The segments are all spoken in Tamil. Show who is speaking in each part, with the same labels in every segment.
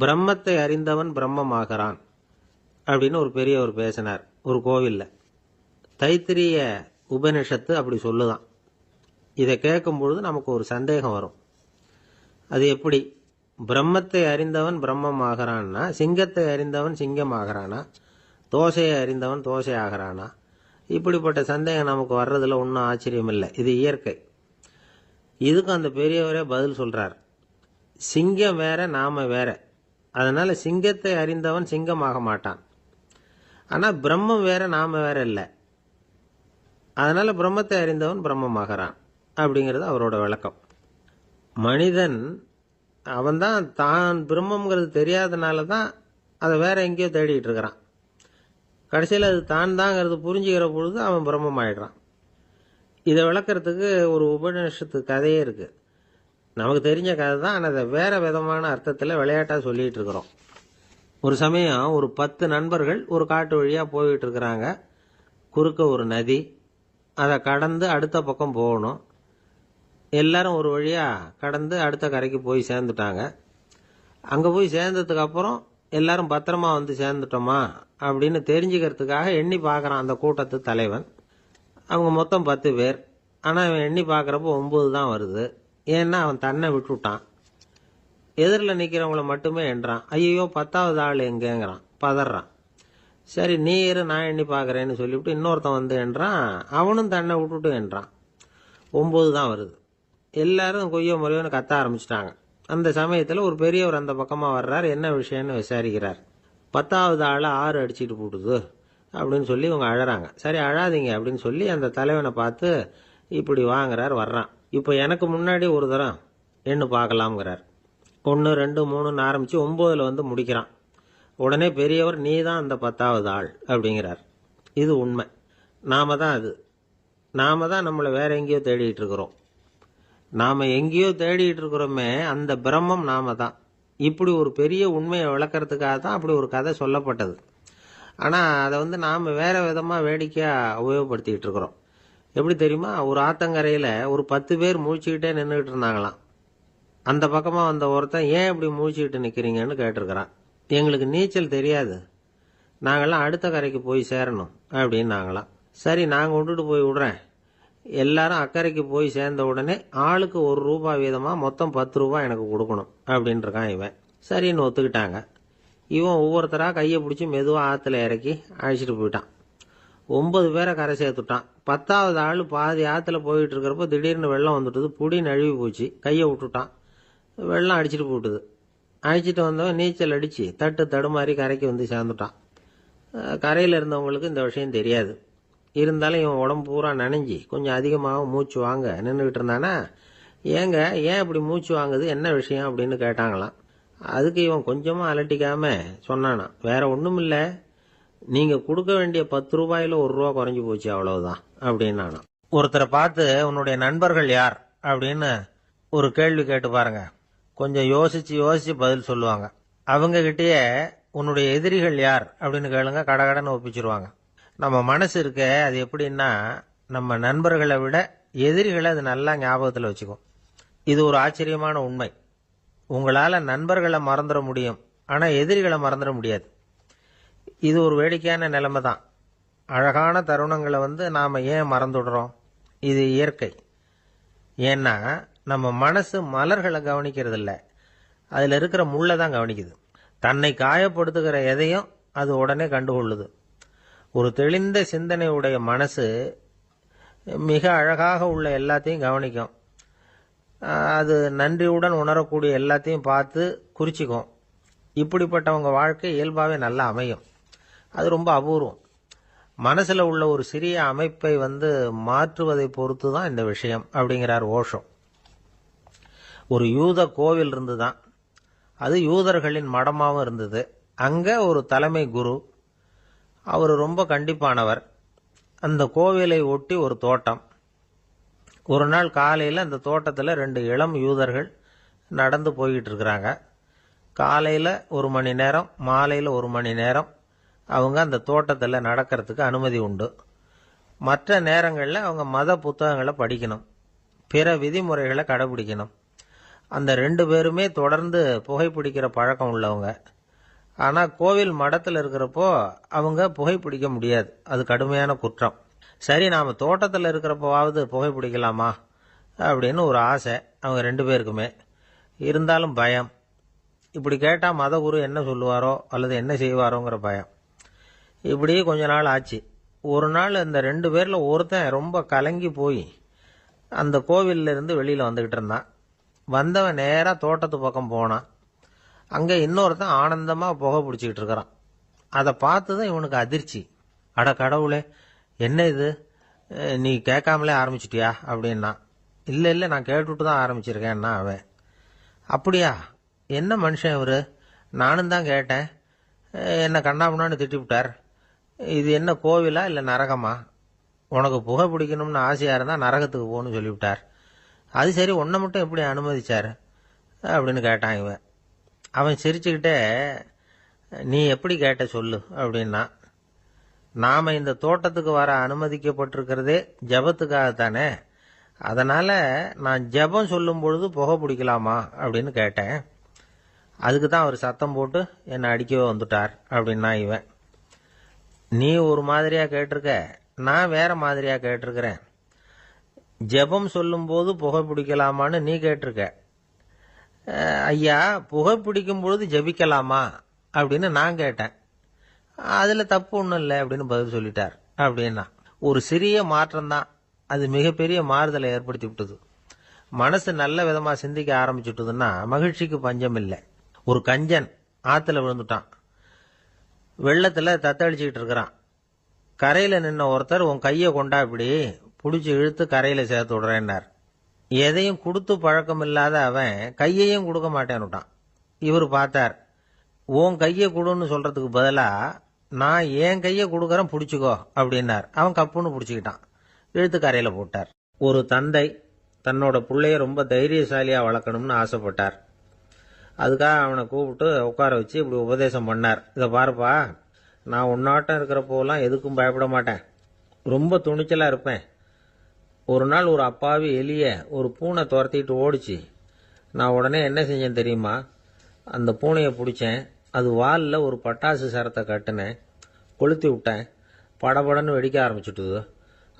Speaker 1: பிரம்மத்தை அறிந்தவன் பிரம்மமாகிறான் அப்படின்னு ஒரு பெரியவர் பேசினார் ஒரு கோவில்ல. தைத்திரிய உபனிஷத்து அப்படி சொல்லுதான். இதை கேட்கும் பொழுது நமக்கு ஒரு சந்தேகம் வரும். அது எப்படி? பிரம்மத்தை அறிந்தவன் பிரம்மமாகிறான்னா, சிங்கத்தை அறிந்தவன் சிங்கம் ஆகிறானா, தோசையை அறிந்தவன் தோசை ஆகிறானா? இப்படிப்பட்ட சந்தேகம் நமக்கு வர்றதுல ஒன்றும் ஆச்சரியம் இல்லை. இது இயற்கை. இதுக்கும் அந்த பெரியவரே பதில் சொல்றார். சிங்கம் வேற, நாம வேற. அதனால சிங்கத்தை அறிந்தவன் சிங்கமாக மாட்டான். ஆனா பிரம்மம் வேற, நாம வேற இல்லை. அதனால பிரம்மத்தை அறிந்தவன் பிரம்மமாகிறான் அப்படிங்கிறது அவரோட விளக்கம். மனிதன் அவன்தான் தான் பிரம்மங்கிறது தெரியாதனால தான் அதை வேற எங்கேயோ தேடிட்டு இருக்கிறான். கடைசியில் அது தான் தாங்கிறது புரிஞ்சுக்கிற பொழுது அவன் பிரம்மம் ஆயிடுறான். இதை விளக்கறதுக்கு ஒரு உபநிஷத்து கதையே இருக்கு. நமக்கு தெரிஞ்ச கதை தான், ஆனால் அதை வேற விதமான அர்த்தத்தில் விளையாட்டாக சொல்லிட்டு இருக்கிறோம். ஒரு சமயம் ஒரு 10 நண்பர்கள் ஒரு காட்டு வழியாக போயிட்டு இருக்கிறாங்க. குறுக்க ஒரு நதி, அதை கடந்து அடுத்த பக்கம் போகணும். எல்லாரும் ஒரு வழியாக கடந்து அடுத்த கரைக்கு போய் சேர்ந்துட்டாங்க. அங்கே போய் சேர்ந்ததுக்கு அப்புறம் எல்லாரும் பத்திரமா வந்து சேர்ந்துட்டோமா அப்படின்னு தெரிஞ்சுக்கிறதுக்காக எண்ணி பார்க்குறான் அந்த கூட்டத்து தலைவன். அவங்க மொத்தம் 10 பேர். ஆனால் அவன் எண்ணி பார்க்குறப்போ 9 தான் வருது. ஏன்னா அவன் தன்னை விட்டுட்டான். எதிரில் நிற்கிறவங்கள மட்டுமே எண்றான். ஐயோ 10வது ஆள் எங்கேங்கிறான், பதறான். சரி நீ இரு, நான் எண்ணி பார்க்குறேன்னு சொல்லிவிட்டு இன்னொருத்தன் வந்து எண்றான். அவனும் தன்னை விட்டுட்டு எண்றான். 9 தான் வருது. எல்லாரும் கொய்யோ முறையோன்னு கத்த ஆரம்பிச்சிட்டாங்க. அந்த சமயத்தில் ஒரு பெரியவர் அந்த பக்கமாக வர்றார். என்ன விஷயம்னு விசாரிக்கிறார். 10வது ஆளை 6 அடிச்சுட்டு போட்டுது அப்படின்னு சொல்லி இவங்க அழறாங்க. சரி அழாதீங்க அப்படின்னு சொல்லி அந்த தலைவனை பார்த்து இப்படி வாங்குறார். வர்றான். இப்போ எனக்கு முன்னாடி ஒரு தரம் எண்ணு பார்க்கலாம்ங்கிறார். 1 2 3ன்னு ஆரம்பித்து 9ல் வந்து முடிக்கிறான். உடனே பெரியவர் நீ தான் அந்த 10வது ஆள் அப்படிங்கிறார். இது உண்மை. நாம தான் அது. நாம தான் நம்மளை வேற எங்கேயோ தேடிட்டு இருக்கிறோம். நாம எங்கேயோ தேடிட்டு இருக்கிறோமே, அந்த பிரம்மம் நாம தான். இப்படி ஒரு பெரிய உண்மையை விளக்கறதுக்காக தான் அப்படி ஒரு கதை சொல்லப்பட்டது. ஆனால் அதை வந்து நாம் வேற விதமாக வேடிக்கையாக உபயோகப்படுத்திக்கிட்டு இருக்கிறோம். எப்படி தெரியுமா? ஒரு ஆத்தங்கரையில் ஒரு 10 பேர் முழிச்சுக்கிட்டே நின்றுக்கிட்டு இருந்தாங்களாம். அந்த பக்கமாக வந்த ஒருத்தன் ஏன் இப்படி முழிச்சுக்கிட்டு நிற்கிறீங்கன்னு கேட்டிருக்கிறான். எங்களுக்கு நீச்சல் தெரியாது, நாங்கள்லாம் அடுத்த கரைக்கு போய் சேரணும் அப்படின்னாங்களாம். சரி நாங்கள் விட்டுட்டு போய் விடுறேன். எல்லாரும் அக்கறைக்கு போய் சேர்ந்த உடனே ஆளுக்கு ₹1 வீதமாக மொத்தம் ₹10 எனக்கு கொடுக்கணும் அப்படின்னு இருக்கான் இவன். சரின்னு ஒத்துக்கிட்டாங்க. இவன் ஒவ்வொருத்தராக கையை பிடிச்சி மெதுவாக ஆற்றுல இறக்கி அழைச்சிட்டு போயிட்டான். 9 பேரை கரை சேர்த்துட்டான். 10வது ஆள் பாதி ஆற்றுல போயிட்டு இருக்கிறப்போ திடீர்னு வெள்ளம் வந்துட்டுது. புடி நழுவி போச்சு. கையை விட்டுட்டான். வெள்ளம் அடிச்சிட்டு போட்டுது. அழைச்சிட்டு வந்தவன் நீச்சல் அடித்து தட்டு தடுமாறி கரைக்கு வந்து சேர்ந்துட்டான். கரையில் இருந்தவங்களுக்கு இந்த விஷயம் தெரியாது. இருந்தாலும் இவன் உடம்பு பூரா நனைஞ்சி கொஞ்சம் அதிகமாக மூச்சு வாங்க நின்றுக்கிட்டு இருந்தானா, ஏங்க ஏன் இப்படி மூச்சு வாங்குது, என்ன விஷயம் அப்படின்னு கேட்டாங்களாம். அதுக்கு இவன் கொஞ்சமாக அலட்டிக்காம சொன்னானா, வேற ஒன்றும் இல்லை, நீங்கள் கொடுக்க வேண்டிய ₹10ல் ₹1 குறைஞ்சி போச்சு அவ்வளவுதான் அப்படின்னானா. ஒருத்தரை பார்த்து உன்னுடைய நண்பர்கள் யார் அப்படின்னு ஒரு கேள்வி கேட்டு பாருங்க. கொஞ்சம் யோசிச்சு யோசிச்சு பதில் சொல்லுவாங்க. அவங்க கிட்டேயே உன்னுடைய எதிரிகள் யார் அப்படின்னு கேளுங்க, கடகடன்னு ஒப்பிச்சிருவாங்க. நம்ம மனசு இருக்க, அது எப்படின்னா நம்ம நண்பர்களை விட எதிரிகளை அது நல்லா ஞாபகத்தில் வச்சுக்கும். இது ஒரு ஆச்சரியமான உண்மை. உங்களால் நண்பர்களை மறந்துட முடியும், ஆனால் எதிரிகளை மறந்துட முடியாது. இது ஒரு வேடிக்கையான நிலைமை தான். அழகான தருணங்களை வந்து நாம் ஏன் மறந்துடுறோம்? இது இயற்கை. ஏன்னா நம்ம மனசு மலர்களை கவனிக்கிறது இல்லை, அதில் இருக்கிற முள்ளை தான் கவனிக்குது. தன்னை காயப்படுத்துகிற எதையும் அது உடனே கண்டுகொள்ளுது. ஒரு தெளிந்த சிந்தனையுடைய மனசு மிக அழகாக உள்ள எல்லாத்தையும் கவனிக்கும். அது நன்றியுடன் உணரக்கூடிய எல்லாத்தையும் பார்த்து குறிச்சிக்கும். இப்படிப்பட்டவங்க வாழ்க்கை இயல்பாகவே நல்லா அமையும். அது ரொம்ப அபூர்வம். மனசில் உள்ள ஒரு சிறிய அமைப்பை வந்து மாற்றுவதை பொறுத்து தான் இந்த விஷயம் அப்படிங்கிறார் ஓஷோ. ஒரு யூத கோவில் இருந்துதான். அது யூதர்களின் மடமாகவும் இருந்தது. அங்கே ஒரு தலைமை குரு, அவர் ரொம்ப கண்டிப்பானவர். அந்த கோவிலை ஒட்டி ஒரு தோட்டம். ஒரு நாள் காலையில் அந்த தோட்டத்தில் 2 இளம் யூதர்கள் நடந்து போய்கிட்டு இருக்கிறாங்க. காலையில் 1 மணி நேரம், மாலையில் 1 மணி நேரம் அவங்க அந்த தோட்டத்தில் நடக்கிறதுக்கு அனுமதி உண்டு. மற்ற நேரங்களில் அவங்க மத புத்தகங்களை படிக்கணும், பிற விதிமுறைகளை கடைபிடிக்கணும். அந்த 2 பேருமே தொடர்ந்து புகைப்பிடிக்கிற பழக்கம் உள்ளவங்க. ஆனால் கோவில் மடத்தில் இருக்கிறப்போ அவங்க புகைப்பிடிக்க முடியாது, அது கடுமையான குற்றம். சரி, நாம் தோட்டத்தில் இருக்கிறப்போவாவது புகைப்பிடிக்கலாமா அப்படின்னு ஒரு ஆசை அவங்க 2 பேருக்குமே. இருந்தாலும் பயம். இப்படி கேட்டால் மதகுரு என்ன சொல்லுவாரோ அல்லது என்ன செய்வாரோங்கிற பயம். இப்படி கொஞ்ச நாள் ஆச்சு. ஒரு நாள் இந்த 2 பேரில் ஒருத்தன் ரொம்ப கலங்கி போய் அந்த கோவில்ல இருந்து வெளியில் வந்துக்கிட்டு இருந்தான். வந்தவன் நேராக தோட்டத்து பக்கம் போனான். அங்கே இன்னொருத்தன் ஆனந்தமாக புகை பிடிச்சிக்கிட்டு இருக்கிறான். அதை பார்த்து தான் இவனுக்கு அதிர்ச்சி. அட கடவுளே, என்ன இது, நீ கேட்காமலே ஆரம்பிச்சிட்டியா அப்படின்னா. இல்லை நான் கேட்டுட்டு தான் ஆரம்பிச்சிருக்கேன்னா அவன். அப்படியா, என்ன மனுஷன் இவர், நானும் தான் கேட்டேன், என்ன கண்ணாபுண்ணான்னு திட்டிவிட்டார். இது என்ன கோவிலா இல்லை நரகமா? உனக்கு புகை பிடிக்கணும்னு ஆசையாக இருந்தால் நரகத்துக்கு போகணும்னு சொல்லிவிட்டார். அது சரி, உன்னை மட்டும் எப்படி அனுமதிச்சார் அப்படின்னு கேட்டான் இவன். அவன் சிரிச்சுக்கிட்டே, நீ எப்படி கேட்ட சொல்லு அப்படின்னா. நாம் இந்த தோட்டத்துக்கு வர அனுமதிக்கப்பட்டிருக்கிறதே ஜபத்துக்காகத்தானே, அதனால் நான் ஜபம் சொல்லும் பொழுது புகை பிடிக்கலாமா அப்படின்னு கேட்டேன். அதுக்கு தான் அவர் சத்தம் போட்டு என்னை அடிக்கவே வந்துட்டார் அப்படின்னா இவன். நீ ஒரு மாதிரியாக கேட்டிருக்க, நான் வேற மாதிரியாக கேட்டிருக்கிறேன். ஜெபம் சொல்லும்போது புகை பிடிக்கலாமான்னு நீ கேட்டிருக்க. ஐயா, புகை பிடிக்கும் பொழுது ஜெபிக்கலாமா அப்படின்னு நான் கேட்டேன். அதில் தப்பு ஒன்றும் இல்லை அப்படின்னு பதில் சொல்லிட்டார் அப்படின்னா. ஒரு சிறிய மாற்றம்தான், அது மிகப்பெரிய மாறுதலை ஏற்படுத்தி விட்டது. மனசு நல்ல விதமாக சிந்திக்க ஆரம்பிச்சுட்டுதுன்னா மகிழ்ச்சிக்கு பஞ்சம் இல்லை. ஒரு கஞ்சன் ஆற்றுல விழுந்துட்டான். வெள்ளத்தில் தத்தளிச்சுக்கிட்டு இருக்கிறான். கரையில் நின்ன ஒருத்தர், உன் கையை கொண்டா இப்படி பிடிச்சி இழுத்து கரையில் சேர்த்து விடுறேன்னார். எதையும் கொடுத்து பழக்கம் இல்லாத அவன் கையையும் கொடுக்க மாட்டேன்னுட்டான். இவர் பார்த்தார். உன் கையை கொடுன்னு சொல்றதுக்கு பதிலாக நான் என் கையை கொடுக்குறேன் பிடிச்சிக்கோ அப்படின்னார். அவன் கப்புன்னு பிடிச்சிக்கிட்டான், இழுத்து கரையில் போட்டார். ஒரு தந்தை தன்னோட பிள்ளைய ரொம்ப தைரியசாலியாக வளர்க்கணும்னு ஆசைப்பட்டார். அதுக்காக அவனை கூப்பிட்டு உட்கார வச்சு இப்படி உபதேசம் பண்ணார். இதை பாருப்பா, நான் உன்னாட்டம் இருக்கிறப்போலாம் எதுக்கும் பயப்பட மாட்டேன், ரொம்ப துணிச்சலாக இருப்பேன். ஒரு நாள் ஒரு அப்பாவி எலிய ஒரு பூனை துரத்திட்டு ஓடிச்சு. நான் உடனே என்ன செஞ்சேன் தெரியுமா? அந்த பூனையை பிடிச்சேன், அது வாலில் ஒரு பட்டாசு சரத்தை கட்டினேன், கொளுத்தி விட்டேன், படபடன்னு வெடிக்க ஆரம்பிச்சுட்டுது.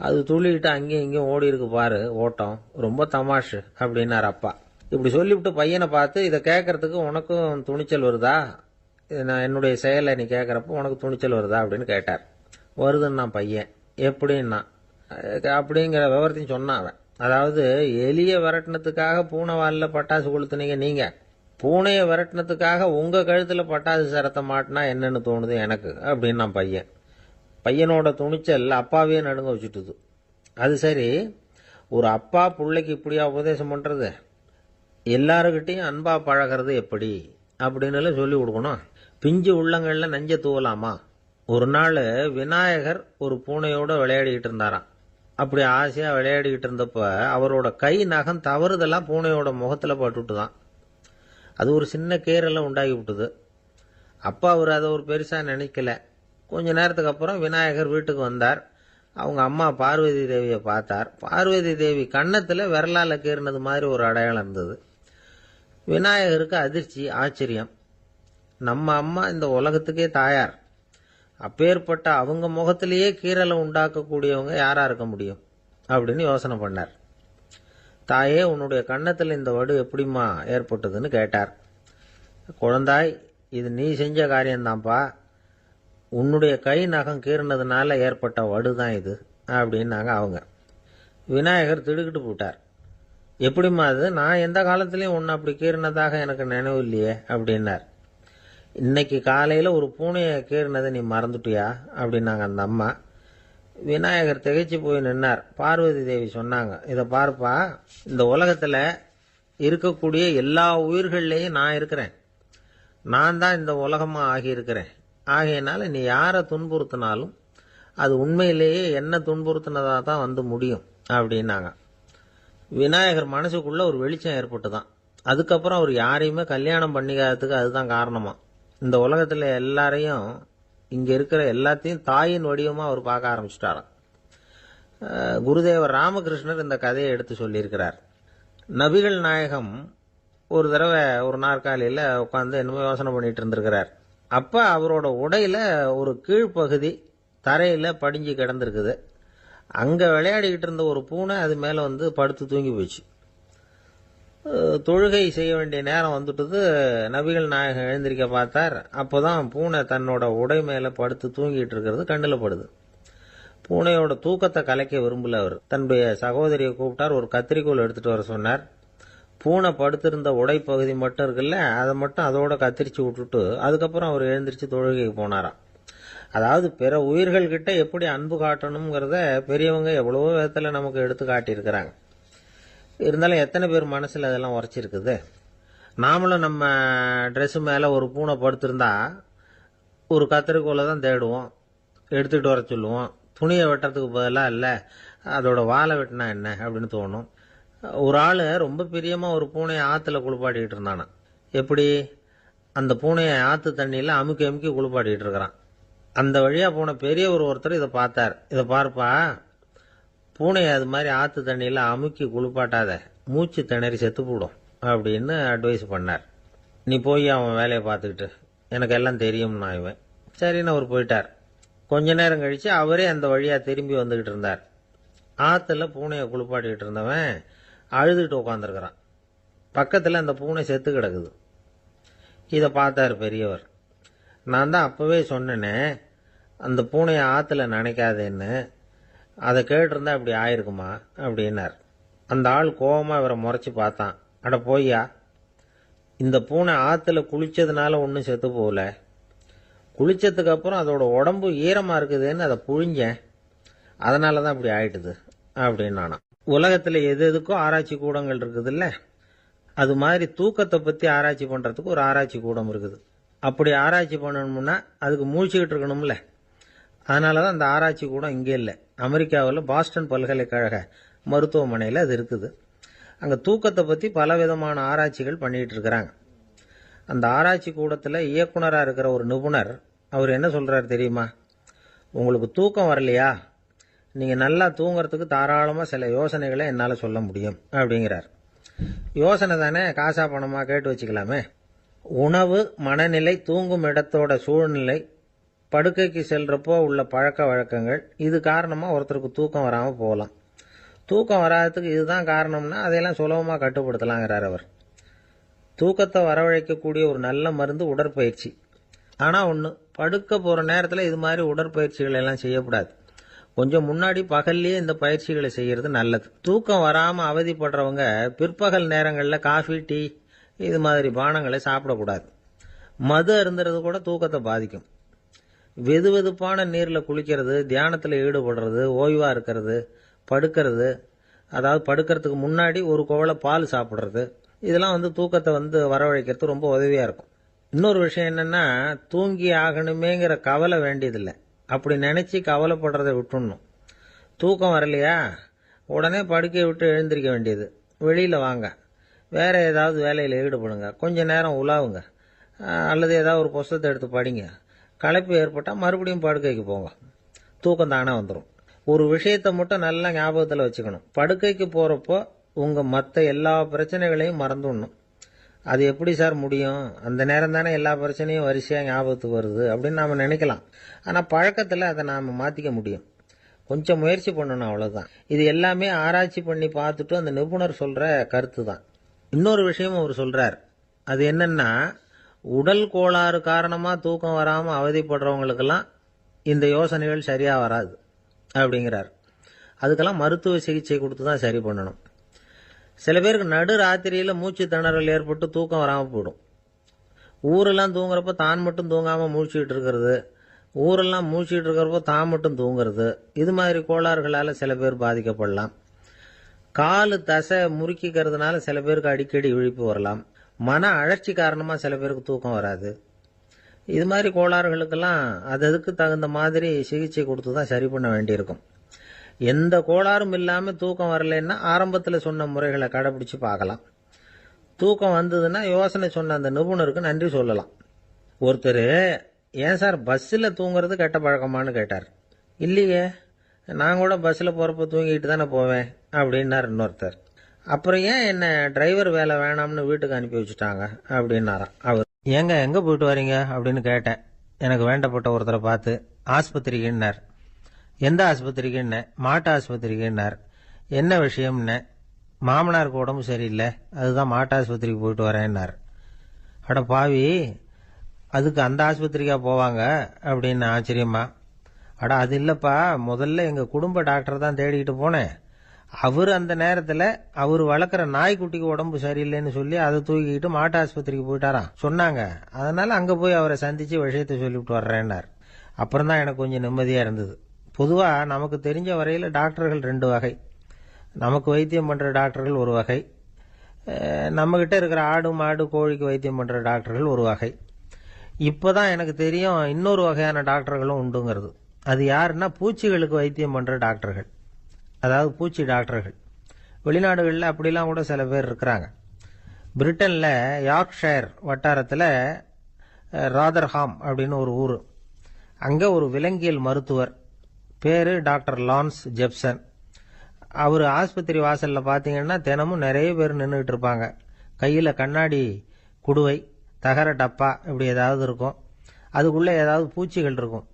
Speaker 1: அது துள்ளிக்கிட்டு அங்கேயும் இங்கேயும் ஓடி இருக்கு பாரு ஓட்டம், ரொம்ப தமாஷு அப்படின்னார் அப்பா. இப்படி சொல்லிவிட்டு பையனை பார்த்து, இதை கேட்கறதுக்கு உனக்கும் துணிச்சல் வருதா, நான் என்னுடைய செயலை நீ கேட்குறப்போ உனக்கு துணிச்சல் வருதா அப்படின்னு கேட்டார். வருதுன்னா பையன். எப்படின்னா அப்படிங்கிற விவரத்தையும் சொன்னான் அவன். அதாவது, எலியை விரட்டினத்துக்காக பூனை வாலில் பட்டாசு கொளுத்துனீங்க நீங்க, பூனையை விரட்டினத்துக்காக உங்க கழுத்தில் பட்டாசு சரத்தை மாட்டினா என்னன்னு தோணுது எனக்கு அப்படின்னா பையன். பையனோட துணிச்சல் அப்பாவே நடுங்க வச்சுட்டுது. அது சரி, ஒரு அப்பா பிள்ளைக்கு இப்படியா உபதேசம் பண்றது? எல்லாருக்கிட்டையும் அன்பா பழகிறது எப்படி அப்படின்னு சொல்லி கொடுக்கணும். பிஞ்சு உள்ளங்கள்ல நஞ்ச தூவலாமா? ஒரு நாள் விநாயகர் ஒரு பூனையோட விளையாடிக்கிட்டு இருந்தாராம். அப்படி ஆசையா விளையாடிக்கிட்டு இருந்தப்ப அவரோட கை நகம் தவறுதெல்லாம் பூனையோட முகத்துல பட்டுட்டு தான். அது ஒரு சின்ன கீறலை உண்டாகி விட்டுது. அப்பா அவர் அதை ஒரு பெருசா நினைக்கல. கொஞ்ச நேரத்துக்கு அப்புறம் விநாயகர் வீட்டுக்கு வந்தார். அவங்க அம்மா பார்வதி தேவியை பார்த்தார். பார்வதி தேவி கன்னத்துல விரலால கீறினது மாதிரி ஒரு அடையாளம் இருந்தது. விநாயகருக்கு அதிர்ச்சி, ஆச்சரியம். நம்ம அம்மா இந்த உலகத்துக்கே தாயார், அப்பேற்பட்ட அவங்க முகத்திலேயே கீறலை உண்டாக்கக்கூடியவங்க யாரா இருக்க முடியும் அப்படின்னு யோசனை பண்ணார். தாயே, உன்னுடைய கன்னத்தில் இந்த வடு எப்படிம்மா ஏற்பட்டதுன்னு கேட்டார். குழந்தாய், இது நீ செஞ்ச காரியம்தான்ப்பா, உன்னுடைய கை நகம் கீறினதுனால ஏற்பட்ட வடு தான் இது அப்படின்னாங்க அவங்க. விநாயகர் திடுக்கிட்டு போட்டார். எப்படிம்மா அது? நான் எந்த காலத்திலையும் உன்னை அப்படி கீறினதாக எனக்கு நினைவு இல்லையே அப்படின்னார். இன்னைக்கு காலையில் ஒரு பூனையை கீறினதை நீ மறந்துட்டியா அப்படின்னாங்க அந்த அம்மா. விநாயகர் திகைச்சு போய் நின்னார். பார்வதி தேவி சொன்னாங்க, இதை பார்ப்பா, இந்த உலகத்தில் இருக்கக்கூடிய எல்லா உயிர்கள்லையும் நான் இருக்கிறேன், நான் தான் இந்த உலகமாக ஆகியிருக்கிறேன். ஆகையினால நீ யாரை துன்புறுத்தினாலும் அது உண்மையிலேயே என்ன துன்புறுத்தினதாக தான் வந்து முடியும் அப்படின்னாங்க. விநாயகர் மனசுக்குள்ள ஒரு வெளிச்சம் ஏற்பட்டுதான். அதுக்கப்புறம் அவர் யாரையுமே கல்யாணம் பண்ணிக்காததுக்கு அதுதான் காரணமா. இந்த உலகத்தில் எல்லாரையும், இங்கே இருக்கிற எல்லாத்தையும் தாயின் வடிவமாக அவர் பார்க்க ஆரம்பிச்சுட்டாராம். குருதேவர் ராமகிருஷ்ணர் இந்த கதையை எடுத்து சொல்லியிருக்கிறார். நபிகள் நாயகம் ஒரு தடவை ஒரு நாற்காலியில் உட்காந்து என்னமோ யோசனை பண்ணிட்டு இருந்திருக்கிறார். அப்போ அவரோட உடையில ஒரு கீழ்ப்பகுதி தரையில் படிஞ்சு கிடந்திருக்குது. அங்கே விளையாடிக்கிட்டு இருந்த ஒரு பூனை அது மேலே வந்து படுத்து தூங்கி போச்சு. தொழுகை செய்ய வேண்டிய நேரம் வந்துட்டது. நபிகள் நாயகம் எழுந்திருக்க பார்த்தார். அப்போதான் பூனை தன்னோட உடை மேலே படுத்து தூங்கிட்டு இருக்கிறது கண்ணில் படுது. பூனையோட தூக்கத்தை கலைக்க விரும்பல அவர். தன்னுடைய சகோதரியை கூப்பிட்டார். ஒரு கத்திரிக்கோல் எடுத்துட்டு வர சொன்னார். பூனை படுத்திருந்த உடை பகுதி மட்டும் இருக்குல்ல, அதை மட்டும் அதோட கத்திரிச்சு விட்டுட்டு அதுக்கப்புறம் அவர் எழுந்திரிச்சு தொழுகைக்கு போனாராம். அதாவது பிற உயிர்கள் கிட்ட எப்படி அன்பு காட்டணுங்கிறத பெரியவங்க எவ்வளவோ விதத்தில் நமக்கு எடுத்து காட்டியிருக்கிறாங்க. இருந்தாலும் எத்தனை பேர் மனசில் அதெல்லாம் உரைச்சிருக்குது. நாமளும் நம்ம ட்ரெஸ்ஸு மேலே ஒரு பூனை படுத்திருந்தா ஒரு கத்திரிக்கோலை தான் தேடுவோம், எடுத்துகிட்டு வர சொல்லுவோம். துணியை வெட்டுறதுக்கு பதிலாக இல்லை அதோட வாழை வெட்டினா என்ன அப்படின்னு தோணும். ஒரு ஆள் ரொம்ப பிரியமாக ஒரு பூனையை ஆற்றுல குளிப்பாட்டிக்கிட்டு இருந்தானா. எப்படி? அந்த பூனையை ஆற்று தண்ணியில் அமுக்கி அமுக்கி குளிப்பாட்டிக்கிட்டு இருக்கிறான். அந்த வழியாக போன பெரியவர் ஒருத்தர் இதை பார்த்தார். இதை பார்ப்பா, பூனையை அது மாதிரி ஆற்று தண்ணியில் அமுக்கி குளிப்பாட்டாத, மூச்சு திணறி செத்து போடும் அப்படின்னு அட்வைஸ் பண்ணார். நீ போய் அவன் வேலையை பார்த்துக்கிட்டு, எனக்கு எல்லாம் தெரியும்னா இவன். சரின்னு அவர் போயிட்டார். கொஞ்ச நேரம் கழித்து அவரே அந்த வழியாக திரும்பி வந்துக்கிட்டு இருந்தார். ஆற்றுல பூனையை குளிப்பாட்டிக்கிட்டு இருந்தவன் அழுதுகிட்டு உட்காந்துருக்கிறான். பக்கத்தில் அந்த பூனை செத்து கிடக்குது. இதை பார்த்தார் பெரியவர். நான் தான் அப்போவே சொன்னேனே அந்த பூனையை ஆற்றுல நினைக்காதேன்னு, அதை கேட்டிருந்தா இப்படி ஆயிருக்குமா அப்படின்னார். அந்த ஆள் கோபமாக இவரை முறைச்சி பார்த்தான். அட போய்யா, இந்த பூனை ஆற்றுல குளித்ததுனால ஒன்றும் செத்து போகல, குளித்ததுக்கு அப்புறம் அதோட உடம்பு ஈரமாக இருக்குதுன்னு அதை புழிஞ்சேன், அதனால தான் இப்படி ஆயிட்டுது அப்படின்னு நானாம். உலகத்தில் எது எதுக்கும் ஆராய்ச்சி கூடங்கள் இருக்குதுல்ல, அது மாதிரி தூக்கத்தை பற்றி ஆராய்ச்சி பண்ணுறதுக்கு ஒரு ஆராய்ச்சி கூடம் இருக்குது. அப்படி ஆராய்ச்சி பண்ணணும்னா அதுக்கு மூழ்கிக்கிட்டு இருக்கணும்ல. அதனால தான் அந்த ஆராய்ச்சி கூடம் இங்கே இல்லை. அமெரிக்காவில் பாஸ்டன் பல்கலைக்கழக மருத்துவமனையில் அது இருக்குது. அங்கே தூக்கத்தை பற்றி பலவிதமான ஆராய்ச்சிகள் பண்ணிகிட்டு இருக்கிறாங்க. அந்த ஆராய்ச்சி கூடத்தில் இயக்குனராக இருக்கிற ஒரு நிபுணர் அவர் என்ன சொல்கிறார் தெரியுமா? உங்களுக்கு தூக்கம் வரலையா, நீங்கள் நல்லா தூங்கிறதுக்கு தாராளமாக சில யோசனைகளை என்னால் சொல்ல முடியும் அப்படிங்கிறார். யோசனை தானே, காசா பணமாக கேட்டு வச்சுக்கலாமே. உணவு, மனநிலை, தூங்கும் இடத்தோட சூழ்நிலை, படுக்கைக்கு செல்றப்போ உள்ள பழக்க வழக்கங்கள், இது காரணமாக ஒருத்தருக்கு தூக்கம் வராமல் போகலாம். தூக்கம் வராததுக்கு இதுதான் காரணம்னா அதையெல்லாம் சுலபமாக கட்டுப்படுத்தலாங்கிறார் அவர். தூக்கத்தை வரவழைக்கக்கூடிய ஒரு நல்ல மருந்து உடற்பயிற்சி. ஆனால் ஒன்று, படுக்க போகிற நேரத்தில் இது மாதிரி உடற்பயிற்சிகள் எல்லாம் செய்யக்கூடாது. கொஞ்சம் முன்னாடி பகல்லையே இந்த பயிற்சிகளை செய்கிறது நல்லது. தூக்கம் வராமல் அவதிப்படுறவங்க பிற்பகல் நேரங்களில் காஃபி, டீ இது மாதிரி பானங்களை சாப்பிடக்கூடாது. மது அருந்துறது கூட தூக்கத்தை பாதிக்கும். வெது வெதுப்பான நீரில் குளிக்கிறது, தியானத்தில் ஈடுபடுறது, ஓய்வாக இருக்கிறது, படுக்கிறது, அதாவது படுக்கிறதுக்கு முன்னாடி ஒரு குவளை பால் சாப்பிட்றது, இதெல்லாம் தூக்கத்தை வரவழைக்கிறது ரொம்ப உதவியாக இருக்கும். இன்னொரு விஷயம் என்னென்னா, தூங்கி ஆகணுமேங்கிற கவலை வேண்டியதில்லை. அப்படி நினச்சி கவலைப்படுறதை விட்டுடணும். தூக்கம் வரலையா, உடனே படுக்கையை விட்டு எழுந்திருக்க வேண்டியது. வெளியில் வாங்க, வேறு ஏதாவது வேலையில் ஈடுபடுங்க, கொஞ்சம் நேரம் உலாவுங்க, அல்லது ஏதாவது ஒரு புஸ்தகத்தை எடுத்து படிங்க. களைப்பு ஏற்பட்டால் மறுபடியும் படுக்கைக்கு போங்க, தூக்கம் தானே வந்துடும். ஒரு விஷயத்தை மட்டும் நல்லா ஞாபகத்தில் வச்சுக்கணும். படுக்கைக்கு போகிறப்போ உங்கள் மற்ற எல்லா பிரச்சனைகளையும் மறந்துடணும். அது எப்படி சார் முடியும், அந்த நேரம் தானே எல்லா பிரச்சனையும் வரிசையாக ஞாபகத்துக்கு வருது அப்படின்னு நாம் நினைக்கலாம். ஆனால் பழக்கத்தில் அதை நாம் மாற்றிக்க முடியும். கொஞ்சம் முயற்சி பண்ணணும், அவ்வளோதான். இது எல்லாமே ஆராய்ச்சி பண்ணி பார்த்துட்டு அந்த நிபுணர் சொல்கிற கருத்து தான். இன்னொரு விஷயமும் அவர் சொல்கிறார். அது என்னென்னா, உடல் கோளாறு காரணமாக தூக்கம் வராமல் அவதிப்படுறவங்களுக்கெல்லாம் இந்த யோசனைகள் சரியாக வராது அப்படிங்கிறார். அதுக்கெல்லாம் மருத்துவ சிகிச்சை கொடுத்து தான் சரி பண்ணணும். சில பேருக்கு நடு ராத்திரியில் மூச்சு திணறல் ஏற்பட்டு தூக்கம் வராமல் போயிடும். ஊரெல்லாம் தூங்குறப்ப தான் மட்டும் தூங்காமல் மூழ்கிட்டு இருக்கிறது, ஊரெல்லாம் மூழ்கிட்டு இருக்கிறப்போ தான் மட்டும் தூங்குறது, இது மாதிரி கோளாறுகளால் சில பேர் பாதிக்கப்படலாம். காலு தசை முறுக்கிக்கிறதுனால சில பேருக்கு அடிக்கடி விழிப்பு வரலாம். மன அழற்சி காரணமாக சில பேருக்கு தூக்கம் வராது. இது மாதிரி கோளாறுகளுக்கெல்லாம் அதுக்கு தகுந்த மாதிரி சிகிச்சை கொடுத்து தான் சரி பண்ண வேண்டியிருக்கும். எந்த கோளாறும் இல்லாமல் தூக்கம் வரலைன்னா ஆரம்பத்தில் சொன்ன முறைகளை கடைபிடிச்சு பார்க்கலாம். தூக்கம் வந்ததுன்னா யோசனை சொன்ன அந்த நிபுணருக்கு நன்றி சொல்லலாம். ஒருத்தர், ஏன் சார் பஸ்ஸில் தூங்குறது கெட்ட பழக்கமானு கேட்டார். இல்லையே, நான் கூட பஸ்ஸில் போகிறப்ப தூங்கிட்டு தானே போவேன் அப்படின்னார் இன்னொருத்தர். அப்புறம் ஏன் என்ன டிரைவர் வேலை வேணாம்னு வீட்டுக்கு அனுப்பி வச்சுட்டாங்க அப்படின்னாராம் அவர். ஏங்க எங்கே போயிட்டு வரீங்க அப்படின்னு கேட்டேன் எனக்கு வேண்டப்பட்ட ஒருத்தரை பார்த்து. ஆஸ்பத்திரிக்குன்னார். எந்த ஆஸ்பத்திரிக்குன்னு? மாட்டு ஆஸ்பத்திரிக்குன்னார். என்ன விஷயம்னு? மாமனாருக்கு உடம்பு சரியில்லை, அதுதான் மாட்டு ஆஸ்பத்திரிக்கு போயிட்டு வரேன்னார். அட பாவி, அதுக்கு அந்த ஆஸ்பத்திரிக்கா போவாங்க அப்படின்னு ஆச்சரியமா. அட அது இல்லைப்பா, முதல்ல எங்கள் குடும்ப டாக்டர் தான் தேடிக்கிட்டு போனேன். அவர் அந்த நேரத்தில் அவர் வளர்க்குற நாய்க்குட்டிக்கு உடம்பு சரியில்லைன்னு சொல்லி அதை தூக்கிக்கிட்டு மாட்டு ஆஸ்பத்திரிக்கு போயிட்டாராம் சொன்னாங்க. அதனால் அங்கே போய் அவரை சந்தித்து விஷயத்தை சொல்லிவிட்டு வர்றேன்னார். அப்புறம் தான் எனக்கு கொஞ்சம் நிம்மதியாக இருந்தது. பொதுவாக நமக்கு தெரிஞ்ச வரையில் டாக்டர்கள் 2 வகை. நமக்கு வைத்தியம் பண்ணுற டாக்டர்கள் ஒரு வகை, நம்மக்கிட்ட இருக்கிற ஆடு மாடு கோழிக்கு வைத்தியம் பண்ணுற டாக்டர்கள் ஒரு வகை. இப்போ தான் எனக்கு தெரியும் இன்னொரு வகையான டாக்டர்களும் உண்டுங்கிறது. அது யாருன்னா பூச்சிகளுக்கு வைத்தியம் பண்ணுற டாக்டர்கள், அதாவது பூச்சி டாக்டர்கள். வெளிநாடுகளில் அப்படிலாம் கூட சில பேர் இருக்கிறாங்க. பிரிட்டனில் யார்க்ஷயர் வட்டாரத்தில் ராதர்ஹாம் அப்படின்னு ஒரு ஊர். அங்கே ஒரு விலங்கியல் மருத்துவர், பேர் டாக்டர் லான்ஸ் ஜெப்சன். அவர் ஆஸ்பத்திரி வாசலில் பார்த்தீங்கன்னா தினமும் நிறைய பேர் நின்றுக்கிட்டு இருப்பாங்க. கையில் கண்ணாடி குடுவை, தகர டப்பா இப்படி ஏதாவது இருக்கும். அதுக்குள்ளே ஏதாவது பூச்சிகள் இருக்கும்.